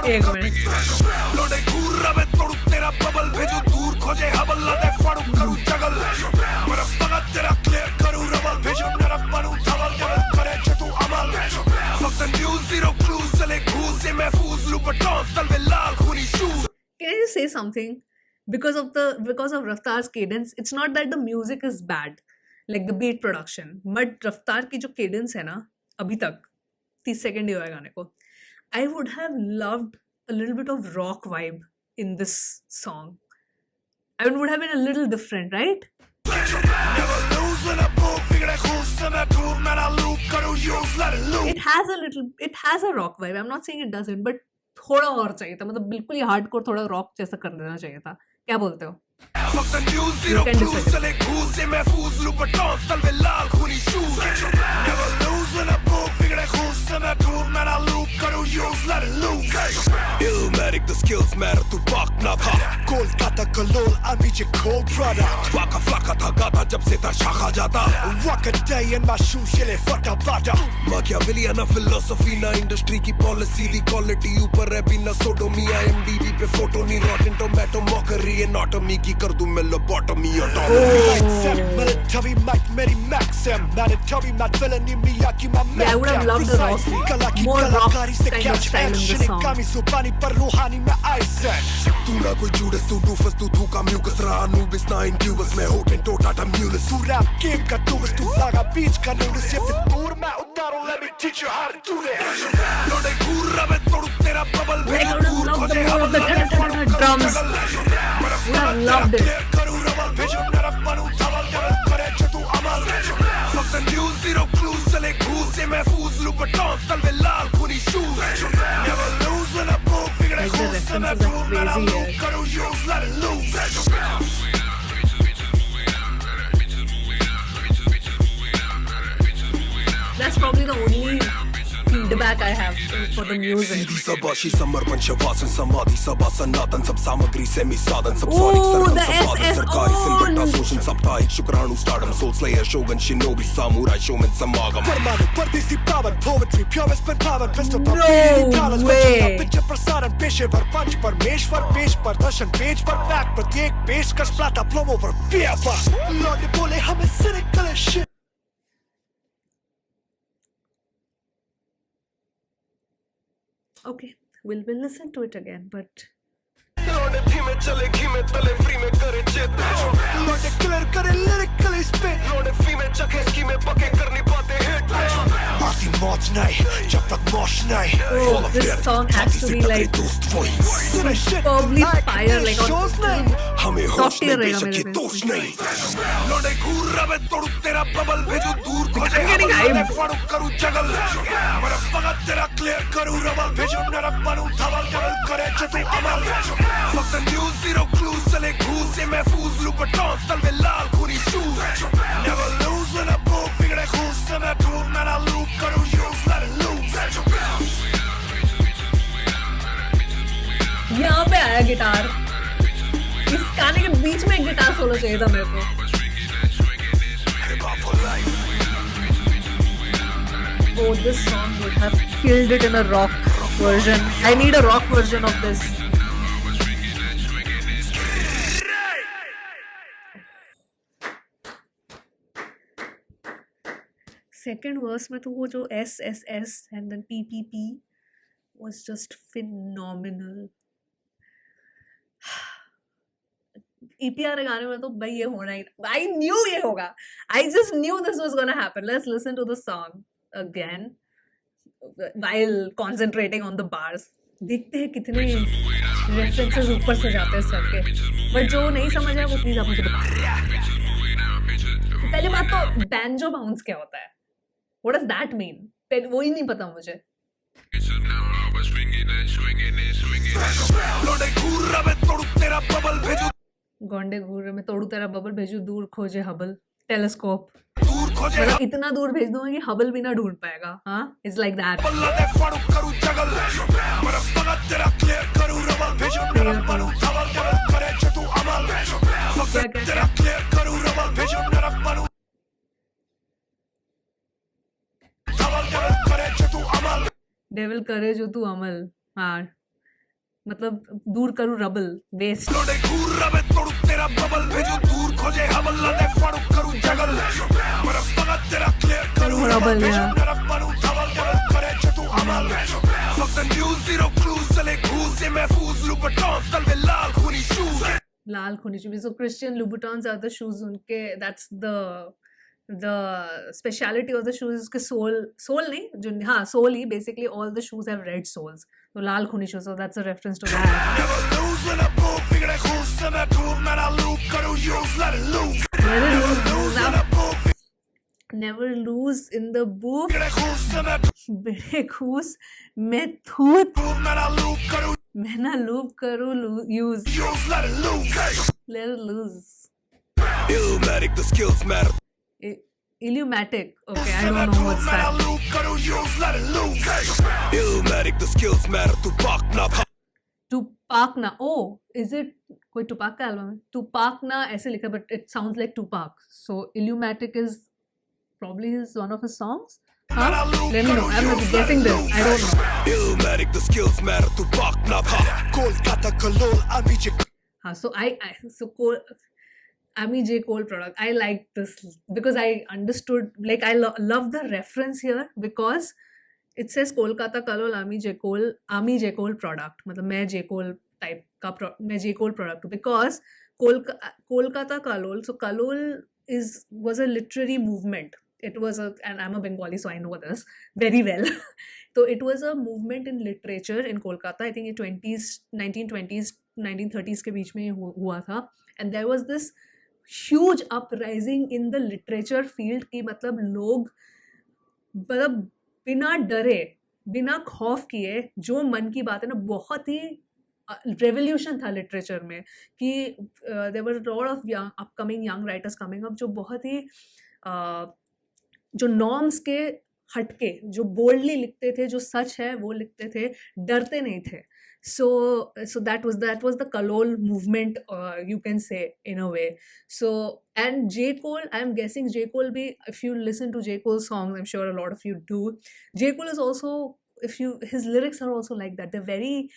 एक मिनट. लोडे घूर रहा मैं तोड़ू तेरा बबल भेजो दूर खोजे हबल लाते फाड़ू करूँ जगल मेरा पगत तेरा क्लियर करूँ रबल भेजो मेरा बनू थवल जबल करे चतु अमल फक्त न्यूज़ जीरो क्लूज चले घूस से महफूज लुपटॉन तलवे लाल खूनी shoes. Can you say something? Because of Raftar's cadence, it's not that the music is bad, like the beat production, but Raftar की जो cadence है ना अभी तक 30 सेकंड ही हुआ है गाने को. I would have loved a little bit of rock vibe in this song. I would have been a little different, right? Never lose when I move बिगड़े खूस से मैं prove मेरा loop करूँ use let it loose. It has a rock vibe. I'm not saying it doesn't, but थोड़ा और चाहिए था. मतलब बिल्कुल ही हार्डकोर थोड़ा रॉक जैसा कर देना चाहिए था. क्या बोलते हो? फक्त न्यूज़ जीरो क्लूज चले घूस से महफूज लुपटॉन तलवे लाल खूनी shoes. Never lose when I move बिगड़े खूस से मैं prove मेरा loop करूँ use let it loose. Illmatic the skills matter तू पाक ना था Kolkata Kalol I need your cold product. वाका फ्लाका था गाता जब से था शाखा जाता. Walk a day in my shoes चले फटा बाटा. Machiavelli ना philosophy ना industry की policy दी quality ऊपर है भी ना sodomy IMDb पे photo नहीं rotten tomato mockery anatomy की कर दूं मैं lobotomy autonomy. Military Mike मेरी maxim mandatory mad villainy Miyagi my Yeah, I would have loved the rock, more rock kind of style in the song. सुपानी पर रूहानी में आइसन. तू ना कोई जूडस तू डूफस तू थूका म्यूकस रहा नूबिस ना इंक्यूबस में होटन तो टाटा म्यूलस. तू रैप गेम का टूबस तू लागा बीच का नूडस ये फिर दूर मैं उतारूं let me teach you how to do this. Lode घूर रहा मैं तोड़ू तेरा bubble Like, I would have loved the more of the drums. Would have loved it. करूं रबल भेजो मेरा बनू थवल जबल करे चतु अमल फक्त न्यूज़ जीरो क्लूज चले घूस से महफूज लुपटॉन तलवे लाल खूनी shoes. Never lose when I move बिगड़े Like, the खूस से मैं references are prove मेरा crazy loop here. करूं use let it loose. That's probably the only feedback I have for the music. सीधी सबाशी समर्पण शवासन समाधि सभा सनातन सब सामग्री सेमी साधन सब Ooh, सॉनिक सर्कल the सब वादन SS सरकारी सिलबट्टा on. शोषण साप्ताहिक शुक्राणु stardom soul slayer shogun shinobi samurai showman समागम परमाणु परदेसी पावन poetry purest पर पावन विष्णु पर No पीड़ी तालस way. वचन पिक्चर प्रसारण पेशेवर पंच परमेश्वर पेश प्रदर्शन पेज पर बैक प्रत्येक पेशकश प्लाटा प्रोमो पर पियापा लौटे बोले हमें cynical as shit. Okay, we'll listen to it again, but लौटे धीमे चले घी में तले फ्री में करे चित लौटे क्लियर करे लिरिकली स्पिट लौटे फ्री में चखे स्की में पके करनी बातें हिट आती मौज नहीं जब तक मौज नहीं oh, this song has to be like superbly fire, like on हमें top होश tier नहीं रहेगा बेशक ये मेरे दोष पे. नहीं लौटे घूर रहा मैं तोड़ू तेरा बबल भेजू दूर खोजे I'm getting hyped. फाड़ू करूँ जगल मेरा पगत तेरा क्लियर करूँ रबल भेजू मेरा बनू थवल जबल करे चतु अमल फक्त न्यूज़ जीरो क्लूज चले घूस से महफूज लुपटॉन तलवे लाल खूनी shoes. Never lose when I move बिगड़े खूस से मैं prove मेरा loop करूँ use let it loose. यहाँ पे आया गिटार. इस गाने के बीच में एक गिटार सोलो चाहिए था मेरे को. Oh, this song would have killed it in a rock version. I need a rock version of this. Second verse में तो वो जो S S S and then P P P was just phenomenal. EPR गाने में तो भाई ये होना ही. I knew ये होगा. I just knew this was gonna happen. Let's listen to the song again. while concentrating on the bars. देखते हैं कितने रेफरेंसेस ऊपर से जाते हैं सर के, बट जो नहीं समझ है वो प्लीज आप मुझे बताइए। पहली बात तो बैंजो बाउंस क्या होता है, व्हाट डज दैट मीन, वो ही नहीं पता मुझे। गोंडे घूर में तोड़ू तेरा बबल, भेजू दूर खोजे हबल, टेलीस्कोप मतलब इतना दूर भेज दूंगा कि हबल भी ना ढूंढ पाएगा। हाँ, इट्स लाइक दैट। डेविल करे जो तू अमल, हाँ मतलब दूर करूँ रबल, वेस्ट। रबल लाल खूनी shoes. So Christian Louboutins are the shoes उनके, that's the speciality of the shoes, उसके सोल नहीं जो, हाँ सोल ही, basically all the shoes have red soles, तो लाल खूनी shoes, so that's a reference to that। Never lose in the booth, बिड़े घूस मैं थूत, मैं ना लूप करूँ use, let it lose। Illmatic, the skills matter. Illmatic, okay, I don't know what's that। Illmatic, the skills matter. Tupac na, oh, is it कोई Tupac का album है? Tupac na ऐसे लिखा, but it sounds like Tupac, so Illmatic is probably one of his songs। Huh? Let me know. I'm not guessing this. I don't know. Illmatic, the skills matter. Tupac na Kolkata Kalol Ami J. So Ami J. Cole product. I like this because I understood, like I love the reference here because it says Kolkata Kalol Ami J. Cole product. मतलब मैं J. Cole type का मैं J. Cole product because Kolkata Kalol. So Kalol was a literary movement. It was and I'm a Bengali, so I know this very well. So it was a movement in literature in Kolkata. I think in 1920s, 1930s के बीच में हुआ था. And there was this huge uprising in the literature field कि मतलब लोग मतलब बिना डरे, बिना खौफ किए जो मन की बात है ना, बहुत ही रेवोल्यूशन था लिटरेचर में कि there were a lot of upcoming young writers coming up जो बहुत ही जो नॉर्म्स के हटके, जो बोल्डली लिखते थे, जो सच है वो लिखते थे, डरते नहीं थे. So that was the Kalol movement, you can say, in a way. So, and J. Cole, I'm guessing J. Cole be, if you listen to J. Cole's songs, I'm sure a lot of you do. J. Cole is also, his lyrics are also like that. They're very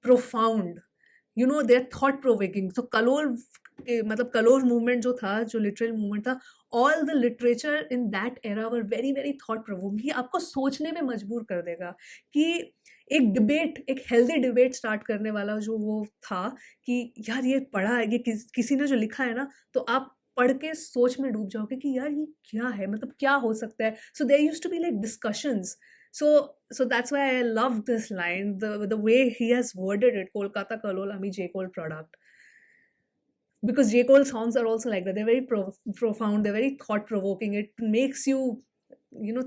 profound. You know, they're thought-provoking. So Kalol, मतलब कलोर movement जो था, जो literal movement था, all the literature in that era were very very thought provoking. आपको सोचने में मजबूर कर देगा कि एक डिबेट, एक हेल्दी डिबेट स्टार्ट करने वाला जो वो था कि यार ये पढ़ा है, ये किसी ने जो लिखा है ना, तो आप पढ़ के सोच में डूब जाओगे कि यार ये क्या है, मतलब क्या हो सकता है. So there used to be like discussions. So that's why I love this line, the way he has worded it, Kolkata Kalol Ami J. Cole product. Because J. Cole songs are also like that. They're very profound. They're very thought-provoking. It makes you,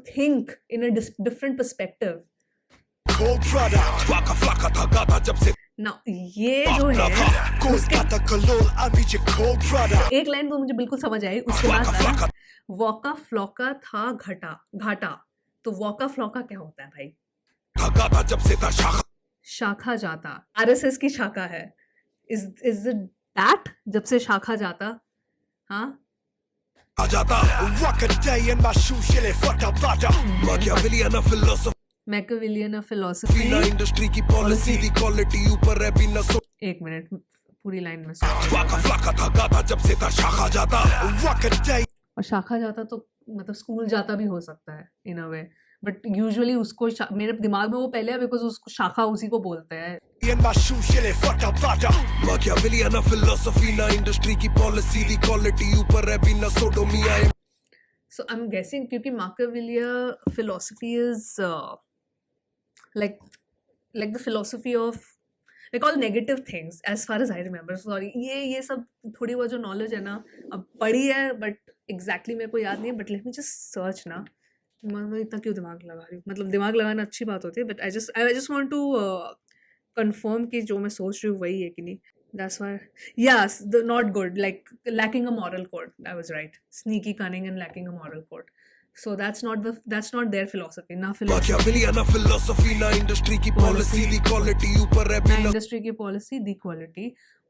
think in a different perspective. Now, ये जो है, एक line तो मुझे बिल्कुल समझ आई. उसके बाद वॉका फ्लॉका था घाटा. तो वॉका फ्लॉका क्या होता है भाई? शाखा जाता. RSS की शाखा है. Is it that? जब से शाखा जाता, हाँ? Machiavellian philosophy. इंडस्ट्री की पॉलिसी दी क्वालिटी ऊपर है बिना सो. एक मिनट, पूरी लाइन में जब से था शाखा जाता. और शाखा जाता तो मतलब स्कूल जाता भी हो सकता है इन अ वे, बट यूजुअली उसको मेरे दिमाग में वो पहले है बिकॉज उसको शाखा उसी को बोलते हैं. So I'm guessing क्योंकि Machiavellian philosophy is like the philosophy of like all negative things as far as I remember. Sorry, ये सब थोड़ी बहुत जो knowledge है ना, अब पढ़ी है but exactly मेरे को याद नहीं है, but let me just search ना. मैं इतना क्यों दिमाग लगा रही हूँ, मतलब दिमाग लगाना अच्छी बात होती है, but I just want to confirm कि जो मैं सोच रही हूँ वही है कि नहीं. That's why, yes, the not good, like lacking a moral code. I was right. Sneaky, cunning, and lacking a moral code. So that's not their philosophy. ना philosophy ना industry की policy the quality ऊपर है ना बिना industry की policy the quality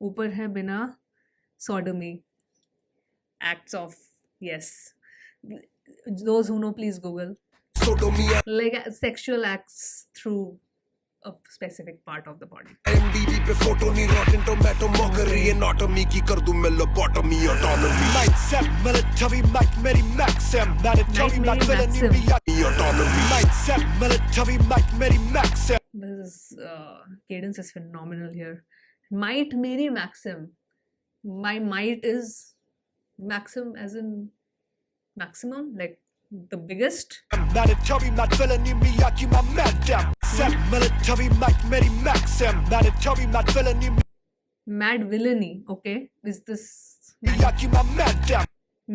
ऊपर है बिना sodomy acts of, yes, those who know please Google, sodomy like sexual acts through a specific part of the body. IMDb पे photo नहीं rotten tomato mockery anatomy की कर दूं मैं lobotomy autonomy Night Sam, military Mike, Mary Maxim, mandatory Mary Mike, villainy, Maxim. autonomy Night Sam, military Mike, Mary Maxim. This cadence is phenomenal here. Might Mary Maxim. My might is maxim as in maximum, like the biggest. Mandatory Mike, villainy, Miyaki, my madam. Sam, military Mike, Mary Maxim, mandatory Mike, villainy, Mad villainy. Okay, is this Miyaki, my madam.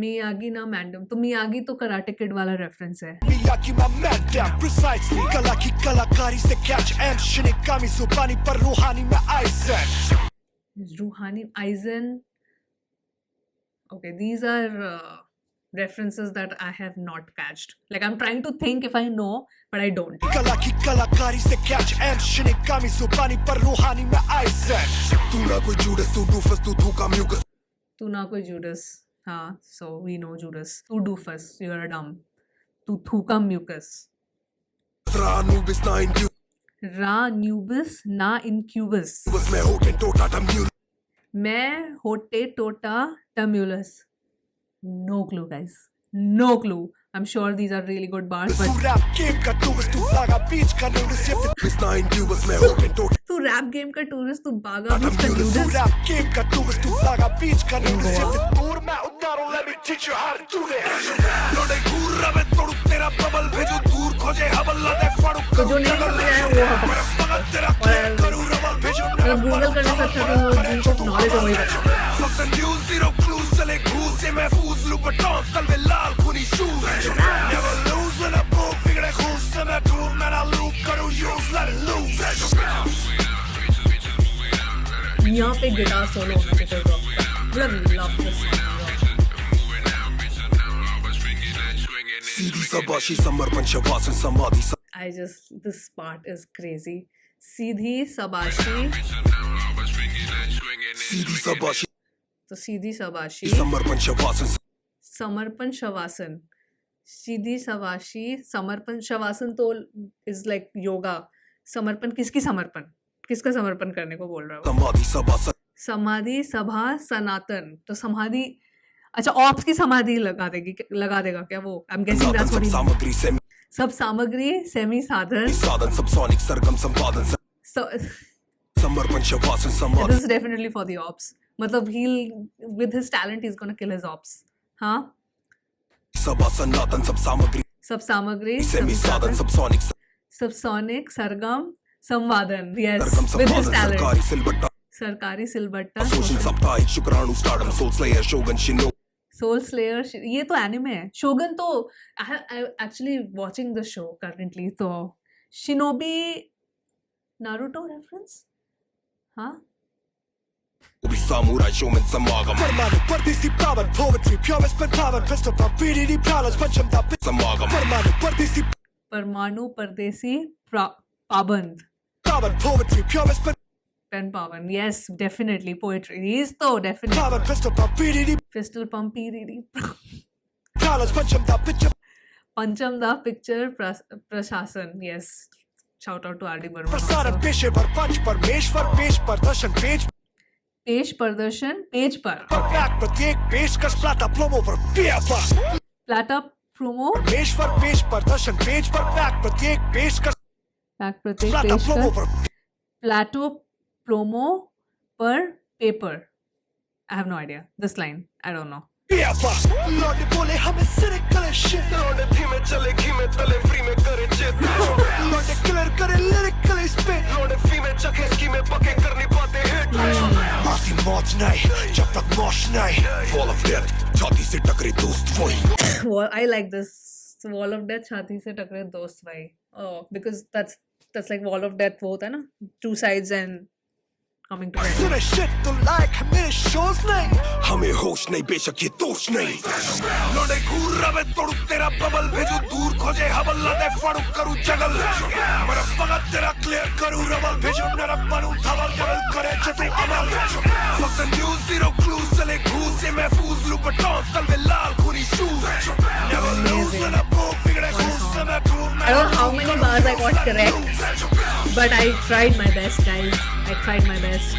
Miyagi ना madam? तो Miyagi तो karate kid वाला reference है. Miyaki, my madam. Precisely. कला की कलाकारी से catch and Shinigami जुबानी पर रूहानी में Aizen. रूहानी Aizen. Okay, these are references that I have not catched. Like I'm trying to think if I know, but I don't. कला की कलाकारी से catch and Shinigami जुबानी पर रूहानी में Aizen. तू ना कोई Judas तू doofus तू थूका mucus तू ना कोई Judas. हाँ, so we know Judas. तू doofus, you are dumb. तू थूका mucus. Ra Anubis ना incubus Ra Nubis na incubus. मैं hoten tota tamul मैं होटे टोटा टम्यूलस. No clue, guys. No clue. I'm sure these are really good bars, तू but rap game का tourist तू लागा बीच का nudist ये bis ना incubus मैं hoten tota तू रैप गेम का टूरिस्ट, तू बागा बीच का तू नूडल्स. rap game का tourist तू लागा बीच का nudist ये दूर मैं उतारूं let me teach you how to do this. Lode घूर रवे तोड़ू तेरा बबल भेजो दूर खोजे हबल लादे फाड़ू तो जो नहीं समझ आया वो मगर तेरा क्लिक करूँ रबल भेजो मतलब गूगल करने से अच्छा तो जिनको नॉलेज है वही बता. Fuck the news, zero clues, चले घूस से महफूज लू बटॉन तल में लाल खूनी shoes Never lose when I book बिगड़े खूस से मैं ढूंढ मैं ना loop करूँ use let it loose यहाँ पे गिटार सोलो होना चाहिए रॉक का. Love this. सीधी सबाशी समर्पण शवासन समाधि This part is crazy. सीधी सबाशी. सीधी सबाशी तो सीधी सबाशी. समर्पण शवासन समर्पण शवासन. सीधी सबाशी समर्पण शवासन तो इज लाइक योगा. समर्पण किसका समर्पण करने को बोल रहा है? समाधि सभा समाधि सभा सनातन. तो समाधि, अच्छा ऑप्स की समाधि लगा देगा क्या वो? I am guessing that's what. सामग्री से सब सामग्री सेमी साधन. साधन सब सोनिक सरगम संपादन समर्पण शवासन समाधि this is definitely for the ops. मतलब he'll with his talent he's gonna kill his ops. हाँ, सभा सनातन सब सामग्री सेमी साधन सब सोनिक सबसोनिक सरगम संवादन. Yes, सरगम with his संपादन talent. सरकारी सिलबट्टा सरकारी सिलबट्टा. शोषण साप्ताहिक शुक्राणु स्टारडम सोल स्लेयर शोगन शिनो सोल स्लेयर. ये तो एनिमे है. शोगन तो I actually watching the show currently. तो शिनोबी नारुतो रेफरेंस. हाँ, samurai showman samagam परमाणु परदेसी power poetry purest but power pistol pump PDD prowlers पंचम दा samagam परमाणु परदेसी पाबंद. power poetry purest but पेन पावन. Yes, definitely poetry. He is तो definitely. power pistol pump PDD Pistol pump PDD. prowlers पंचम दा picture पंचम दा पिक्चर प्रशासन. Yes, shout out to R.D. Burman. प्रसारण also. पेशेवर पंच परमेश्वर पेश प्रदर्शन पेज पेश प्रदर्शन पेज पर. पर बैक प्रत्येक पेशकश प्लाटा प्रोमो पर पेपर प्लाटा प्रोमो. परमेश्वर पेश प्रदर्शन पेज पर बैक प्रत्येक पेशकश बैक प्रत्येक प्लाटा पेज प्रोमो पर. पर प्लाटो प्रोमो पर paper. I have no idea. This line, I don't know. लौटे बोले हमें सिरे करे shit लौटे धीमे चले घीमे तले फ्री में करे जिद लौटे क्लियर करे लिरिकली spit लौटे फी में चखे स्की में पके कर नहीं पाते hit मासी मौज नहीं जब तक मौज नहीं Wall of death छाती से टकरे दोस्त वही I like this wall of death छाती से टकरे दोस्त भाई. Oh, because that's like wall of death वो होता है ना, two sides and coming together. सुने shit तो like है मेरे shows नहीं हमें होश नहीं बेशक ये दोष नहीं लौटे घूर रवे तोड़ू तेरा बबल भेजू दूर खोजे हबल लाते फाड़ू करूँ जगल मेरा फगत तेरा क्लियर करूँ रबल भेजू नरक बनूँ धवल डबल करे जैसे अमल वक्त न्यूज़ जीरो क्लूज चले घूस से महफूज लू बटॉन तल में लाल खूनी shoes never lose when a book बिगड़े घूस से मैं घूम I don't know how many bars I got correct, but I tried my best, guys. I tried my best.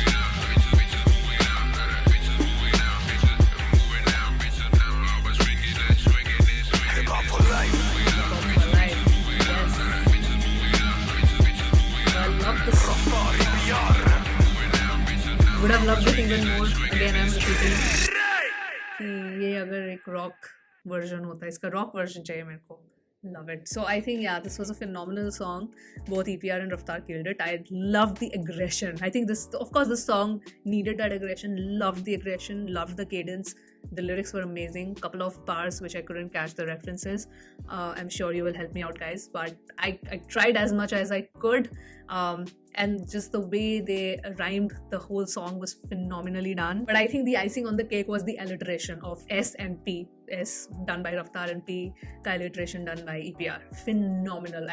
Would have loved it even more. Again, I'm repeating. कि ये अगर एक rock version होता है, इसका रॉक वर्जन चाहिए मेरे को. Love it. So I think yeah, this was a phenomenal song. Both EPR and Raftaar killed it. I loved the aggression. I think this, of course, this song needed that aggression. Loved the aggression. Loved the cadence. The lyrics were amazing. Couple of bars which I couldn't catch the references. I'm sure you will help me out, guys. But I tried as much as I could. And just the way they rhymed the whole song was phenomenally done. But I think the icing on the cake was the alliteration of S and P. S done by Raftaar and P, the alliteration done by EPR. Phenomenal.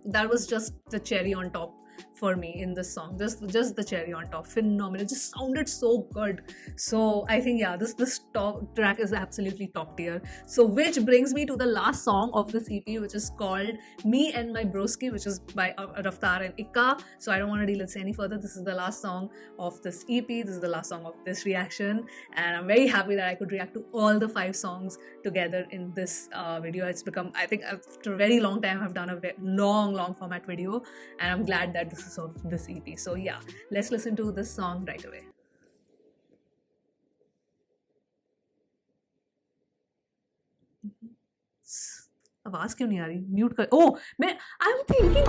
That was just the cherry on top for me in this song. Just the cherry on top. Phenomenal. It just sounded so good. So I think yeah, this track is absolutely top tier. So which brings me to the last song of this EP, which is called Me and My Broski, which is by Raftaar and Ikka. So I don't want to delay this any further. This is the last song of this EP. This is the last song of this reaction, and I'm very happy that I could react to all the 5 songs together in this video. It's become, I think, after a very long time, I've done a very long format video, and I'm glad that this is of this EP. So yeah, let's listen to this song right away. आवाज क्यों नहीं आ रही? Mute कर. Oh, मैं I am thinking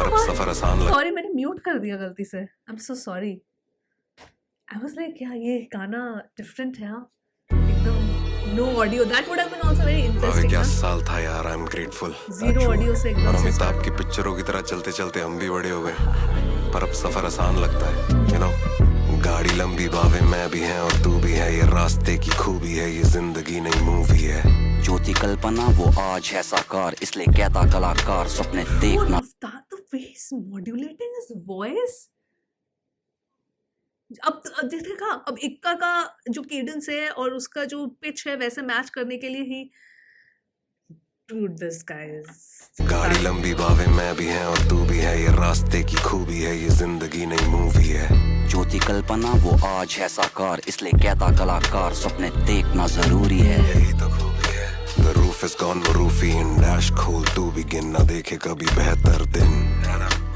sorry, मैंने mute कर दिया गलती से. I am so sorry. I was like यार ये गाना डिफरेंट है एकदम. No audio. That would have been also very interesting. क्या साल था यार. I am grateful. Zero audio से एकदम. और अमिताभ की पिक्चरों की तरह चलते चलते हम भी बड़े हो गए. पर अब सफर आसान लगता है. यू नो, गाड़ी लंबी बावें मैं भी हैं और तू भी है. ये रास्ते की खूबी है, ये जिंदगी नहीं मूवी है. जो थी कल्पना वो आज है साकार, इसलिए कहता कलाकार सपने देखना. The way he's modulating his voice. अब देखा, अब इक्का का जो केडेंस है और उसका जो पिच है वैसे मैच करने के लिए ही dude, this guy is. गाड़ी लंबी बावें मैं भी हैं और तू भी है. ये रास्ते की खूबी है, ये जिंदगी नहीं मूवी है. जो थी कल्पना वो आज है साकार, इसलिए कहता कलाकार सपने देखना जरूरी है. यही तो खूबी है. The roof is gone, वो रूफी इन डैश खोल तू भी गिन ना देखे कभी बेहतर दिन.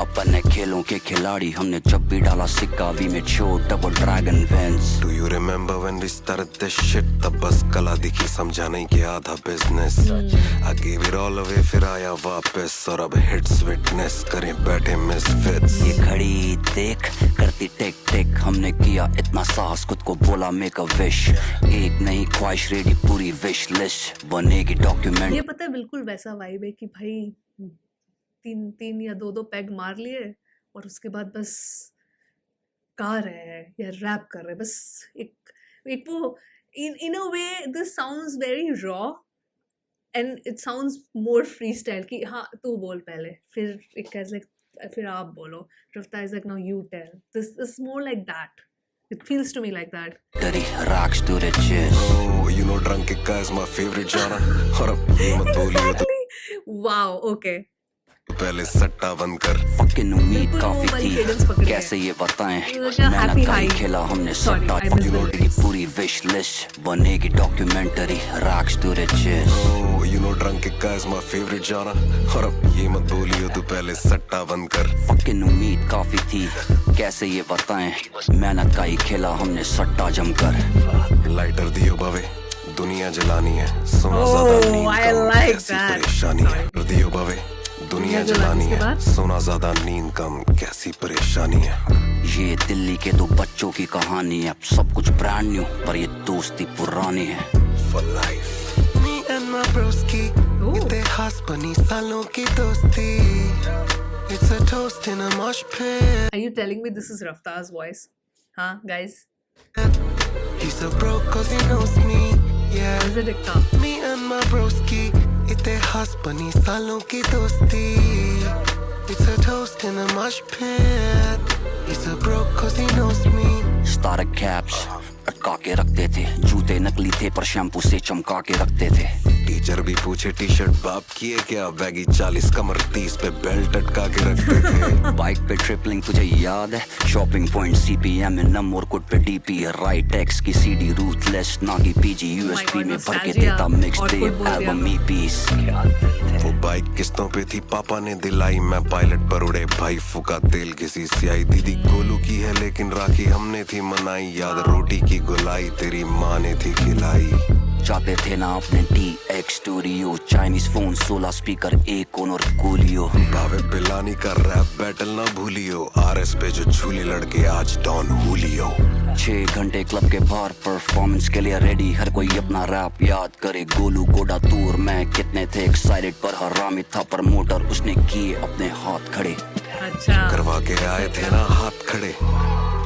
अपने खेलों के खिलाड़ी हमने जब भी डाला सिक्का, we made sure double dragon wins. Do you remember when we started this shit? तब बस कला दिखी समझा नहीं कि आधा business. I gave it all away फिर आया वापस और अब hits witness करें बैठे misfits. ये घड़ी देख करती टिक टिक, हमने किया इतना साहस खुद को बोला make a wish. एक नहीं ख्वाहिश रेडी पूरी wish list बनेगी डॉक्यूमेंट. ये पता है बिल्कुल वैसा वाइब है कि भाई तीन या दो पैग मार लिए और उसके बाद बस गा रहे हैं या रैप कर रहे हैं. बस एक वो in a way this sounds very raw and it sounds more freestyle कि हाँ तू बोल पहले फिर एक कैसे like फिर आप बोलो. Raftaar is like now you tell. This is more like that. It feels to me like that. Dirty rocks to the chest. Oh, you know drunk Ikka is my favorite genre. और अब ये मत बोलिए तो. Wow, okay. पहले सट्टा बंद कर. Fucking उम्मीद काफी थी, कैसे ये बताएं मेहनत का ही खेला हमने सट्टा. की पूरी wish list बनेगी documentary rocks to the chest. Oh, you know drunk Ikka is my favorite genre. और अब ये मत बोलिए तो पहले सट्टा बंद कर. Fucking उम्मीद काफी थी, कैसे ये बताएं मेहनत का ही खेला हमने सट्टा जमकर. लाइटर दियो बावे दुनिया जलानी है सोना ज्यादा नींद I कम like कैसी that. परेशानी है हृदय भवे दुनिया जलानी के है बाद? सोना ज्यादा नींद कम कैसी परेशानी है ये दिल्ली के दो बच्चों की कहानी है, सब कुछ ब्रांड न्यू पर ये दोस्ती पुरानी है। for life Me and my broski इतिहास बनी सालों की दोस्ती It's a toast in a mosh pit Are you telling me this is Raftaar's voice? Huh, guys? He's so broke cause he knows me Yeah Is it Ikta? Me and my broski इतिहास बनी सालों की दोस्ती It's a toast in a mosh pit He's so broke cause he knows me स्टारक caps अटका के रखते थे, जूते नकली थे पर शैम्पू से चमका के रखते थे। टीचर भी पूछे टी शर्ट बाप की है क्या बैगी 40 कमर 30 पे बेल्ट अटका के रखते थे बाइक पे ट्रिपलिंग तुझे याद है, शॉपिंग पॉइंट CPM में नंबर कोड पे DP राइट एक्स की CD रूथलेस ना की PG USB में भर के देता मिक्स टेप एल्बम EPs। वो बाइक किस्तों पे थी पापा ने दिलाई मैं पायलट पर उड़े भाई फूका तेल किसी सियाई दीदी गोलू की है लेकिन राखी हमने थी मनाई याद रोटी की गुलाई तेरी माँ ने थी खिलाई जाते थे ना अपने TX studio, Chinese phone 16 speaker एक ओन और कूलियो। भावे पिलानी का रैप बैटल ना भूलियो RS पे जो झूले लड़के आज डॉन हुलियो 6 घंटे क्लब के बाहर परफॉर्मेंस के लिए रेडी, हर कोई अपना रैप याद करे। गोलू गोडा टूर में कितने थे एक्साइटेड पर हरामी था प्रमोटर, उसने किए अपने हाथ खड़े। अच्छा करवा के आए थे ना हाथ खड़े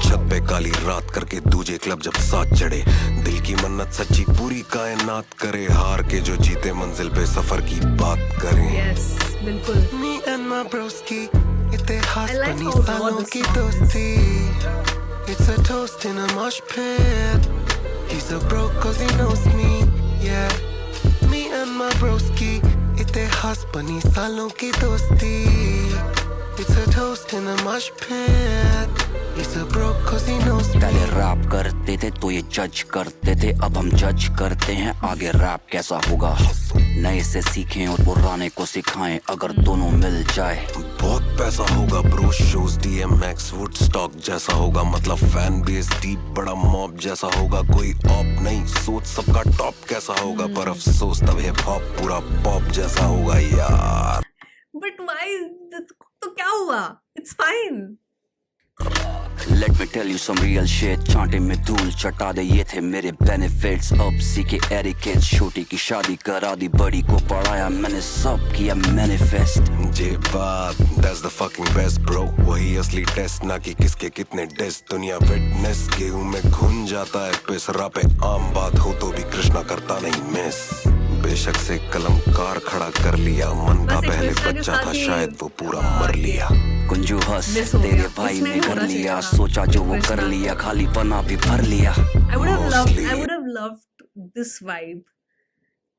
छत पे काली रात करके दूजे क्लब जब साथ चढ़े दिल की मन्नत सच्ची पूरी कायनात करे हार के जो जीते मंजिल पे सफर की बात करें yes बिल्कुल Me and my broski इतिहास I like बनी how raw सालों this की song is. दोस्ती It's a toast in a mosh pit He's so broke cause he knows me Yeah Me and my broski इतिहास बनी सालों की दोस्ती It's a toast in a mosh pit He's so broke cause he knows me पहले rap करते थे तो ये जज करते थे, अब हम जज करते हैं आगे रैप कैसा होगा। नए से सीखें और पुराने को सिखाएं, अगर दोनों मिल जाए बहुत पैसा होगा ब्रो शोज DMX वुडस्टॉक जैसा होगा मतलब फैन बेस डीप बड़ा मॉब जैसा होगा कोई ऑप नहीं सोच सबका टॉप कैसा होगा पर अफसोस तब हिप हॉप पूरा पॉप जैसा होगा यार but why तो क्या हुआ it's fine Let me tell you some real shit, चांटे में धूल चटा दे ये थे मेरे benefits, अब सीखे एरिकेट्स, छोटी की शादी करा दी बड़ी को पढ़ाया मैंने सब किया मैनिफेस्ट। जे बात that's the fucking best bro वही असली टेस्ट ना कि किसके कितने डेस्ट दुनिया फिटनेस गेहूं में घुन जाता है पिसरा पे आम बात हो तो भी कृष्णा करता नहीं मिस बेशक से कलमकार खड़ा कर लिया मन का बस एक पहले कृष्णा के बच्चा साथ था ही, शायद वो पूरा मर लिया कुंजू हंस मिस हो तेरे गया। भाई उसमें ने भी कर होना लिया, चाहिए था। सोचा जो वो कर कृष्णा। लिया, खाली पना भी भर लिया। I would Mostly. have loved this vibe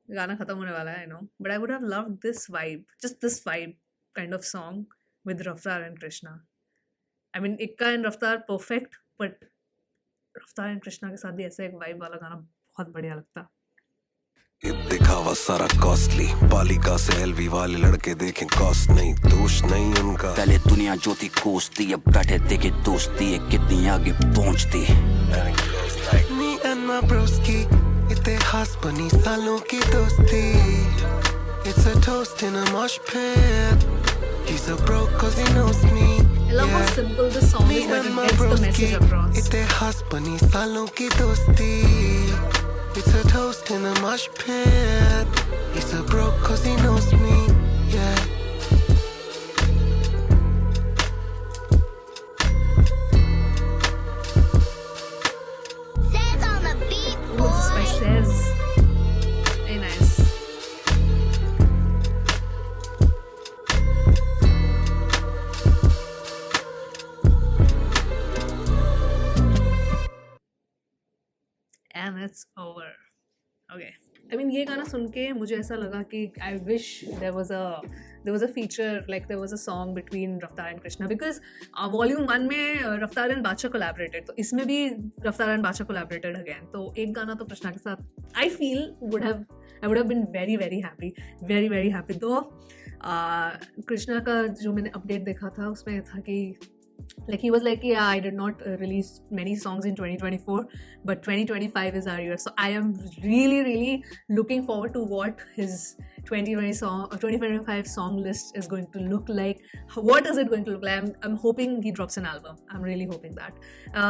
गाना खत्म होने वाला है I know but I would have loved this vibe just this vibe kind of song with Raftaar and Krishna I mean Ikka and Raftaar perfect but Raftaar and Krishna के साथ भी ऐसा एक vibe वाला गाना बहुत बढ़िया लगता ये दिखावा सारा कॉस्टली पालिका से LV वाले लड़के देखें कॉस्ट नहीं दोष नहीं उनका पहले दुनिया जो थी कोसती, अब बैठे देखे दोस्ती है कितनी आगे पहुंचती। Me and my broski इतिहास बनी सालों की दोस्ती It's a toast in a mosh pit He's so broke cause he knows me I love how simple this song Me is but and it my gets the broski message across इतिहास बनी सालों की दोस्ती It's a toast in a mosh pit He's so broke cause he knows me Yeah Says on the beat, oh this by boy. Says very nice and it's over okay I mean ये गाना सुन के मुझे ऐसा लगा कि I wish there was a feature like there was a song between Raftaar and Krishna because volume 1 में Raftaar and Badshah collaborated तो इसमें भी Raftaar and Badshah collaborated again तो एक गाना तो कृष्णा के साथ I feel I would have been very very happy तो कृष्णा का जो मैंने अपडेट देखा था उसमें था कि Like he was like, yeah, I did not release many songs in 2024, but 2025 is our year. So I am really looking forward to what his 2025 song list is going to look like. What is it going to look like? I'm hoping he drops an album. I'm really hoping that.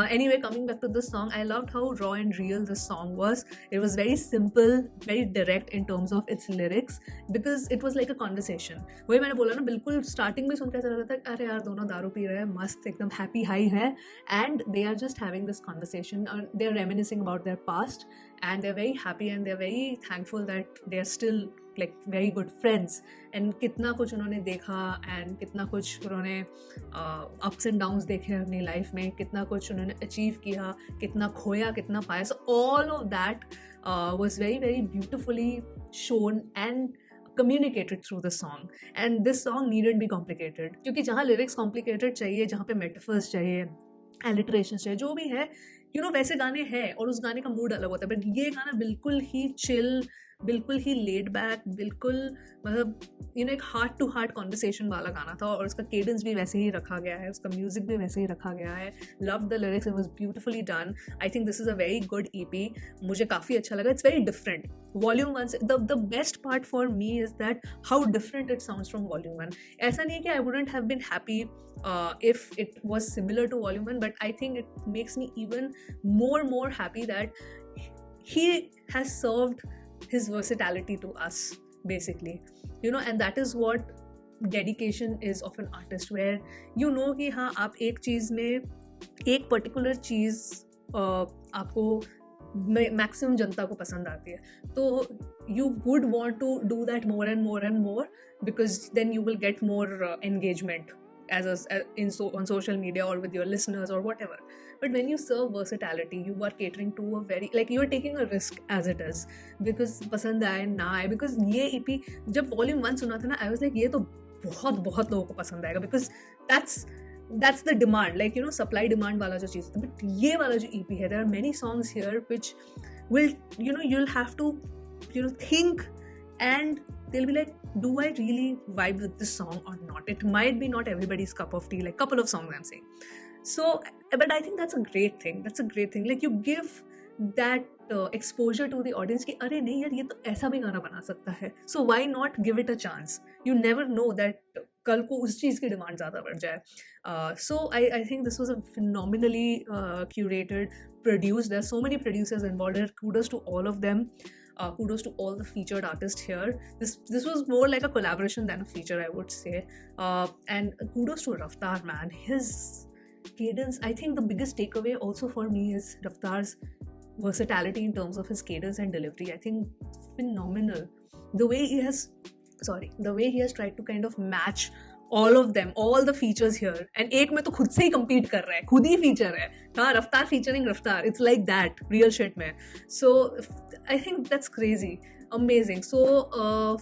Anyway, coming back to this song, I loved how raw and real this song was. It was very simple, very direct in terms of its lyrics, because it was like a conversation. वही मैंने बोला ना, बिल्कुल starting में सुन के ऐसा लग रहा था, अरे यार दोनों दारू पी रहे हैं, मस्त एकदम happy high है, and they are just having this conversation, or they are reminiscing about their past, and they're very happy and they're very thankful that they are still like very good friends. and कितना कुछ उन्होंने देखा, and कितना कुछ उन्होंने ups and downs देखे अपनी life में, कितना कुछ उन्होंने अचीव किया, कितना खोया, कितना पाया. So all of that was very beautifully shown and communicated through the song. And this song needn't be complicated, क्योंकि जहाँ lyrics complicated चाहिए, जहाँ पे metaphors चाहिए, alliterations चाहिए, जो भी है, you know, वैसे गाने हैं और उस गाने का मूड अलग होता है. बट ये गाना बिल्कुल ही चिल, बिल्कुल ही लेड बैक, बिल्कुल मतलब यू नो एक हार्ट टू हार्ट कॉन्वर्सेशन वाला गाना था, और उसका केडेंस भी वैसे ही रखा गया है, उसका म्यूजिक भी वैसे ही रखा गया है. Love the lyrics, it was beautifully done. I think this is a very good EP. मुझे काफ़ी अच्छा लगा. It's very different. वॉल्यूम 1 से the best part for me is that how different it sounds from volume 1. ऐसा नहीं है कि I wouldn't have been happy if it was similar to volume 1, but I think it makes me even more happy that he has served his versatility to us, basically, you know. And that is what dedication is of an artist, where you know कि हाँ आप एक चीज़ में, एक particular चीज़ आपको maximum जनता को पसंद आती है, तो you would want to do that more and more, because then you will get more engagement on social media or with your listeners or whatever. But when you serve versatility, you are catering to a very, like, you are taking a risk as it is, because पसंद आए ना आए. because ये EP जब volume 1 सुना था ना, I was like, ये तो बहुत लोगों को पसंद आएगा, because that's the demand, like, you know, supply demand वाला जो चीज़. but ये वाला जो EP है, there are many songs here which will, you know, you'll have to, you know, think, and they'll be like, do I really vibe with this song or not? It might be not everybody's cup of tea, like couple of songs I'm saying. So, but I think that's a great thing. Like, you give that exposure to the audience कि अरे नहीं यार, ये तो ऐसा भी गाना बना सकता है. So why not give it a chance? You never know that कल को उस चीज़ की डिमांड ज़्यादा बढ़ जाए. So I think this was a phenomenally curated, produced. There are so many producers involved here. Kudos to all of them. Kudos to all the featured artists here. This was more like a collaboration than a feature, I would say. And kudos to Raftaar, man. His cadence, I think the biggest takeaway also for me is Raftaar's versatility in terms of his cadence and delivery. I think phenomenal. The way he has tried to kind of match all of them, all the features here, and एक में तो खुद से ही compete कर रहा है, खुद ही feature है. हाँ, Raftaar featuring Raftaar, it's like that, real shit में. So I think that's crazy, amazing. So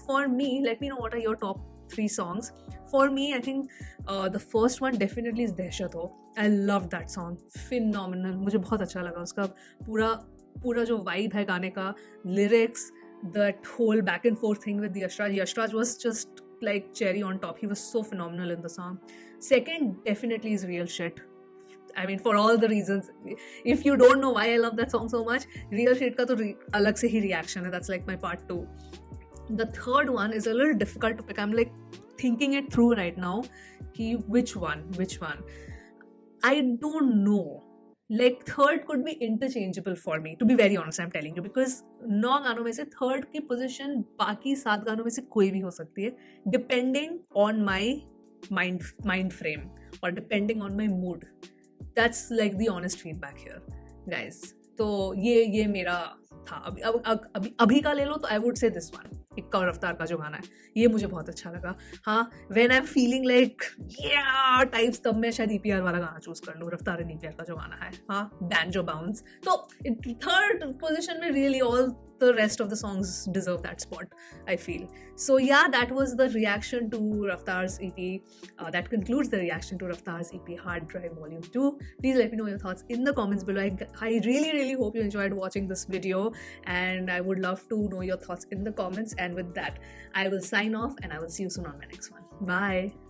for me, let me know what are your top 3 songs. For me, I think the first one definitely is Dehshat Ho. I love that song, phenomenal. मुझे बहुत अच्छा लगा उसका पूरा जो vibe है गाने का, lyrics, that whole back and forth thing with Yashraj was just like cherry on top. He was so phenomenal in the song. Second definitely is Real Shit. I mean, for all the reasons. If you don't know why I love that song so much, Real Shit का तो अलग से ही reaction है. That's like my part 2. The third one is a little difficult to pick. I'm like thinking it through right now. Which one? I don't know. Like, third could be interchangeable for me, to be very honest, I'm telling you, because 9 गानों में से third की position बाकी 7 गानों में से कोई भी हो सकती है, depending on my mind frame or depending on my mood. That's like the honest feedback here, guys. तो ये मेरा था. अभी का ले लो तो I would say this one, इक्का और रफ्तार का जो गाना है, ये मुझे बहुत अच्छा लगा. हाँ, when I'm feeling like yeah types, तब मैं शायद EPR वाला गाना चूज कर लूँ, रफ्तार एंड EPR का जो गाना है. हाँ, Banjo Bounce. तो third position में really all the rest of the songs deserve that spot, I feel. So yeah, that was the reaction to Raftaar's EP. That concludes the reaction to Raftaar's EP Hard Drive Volume 2. Please let me know your thoughts in the comments below. I really hope you enjoyed watching this video, and I would love to know your thoughts in the comments. And with that, I will sign off, and I will see you soon on my next one. Bye.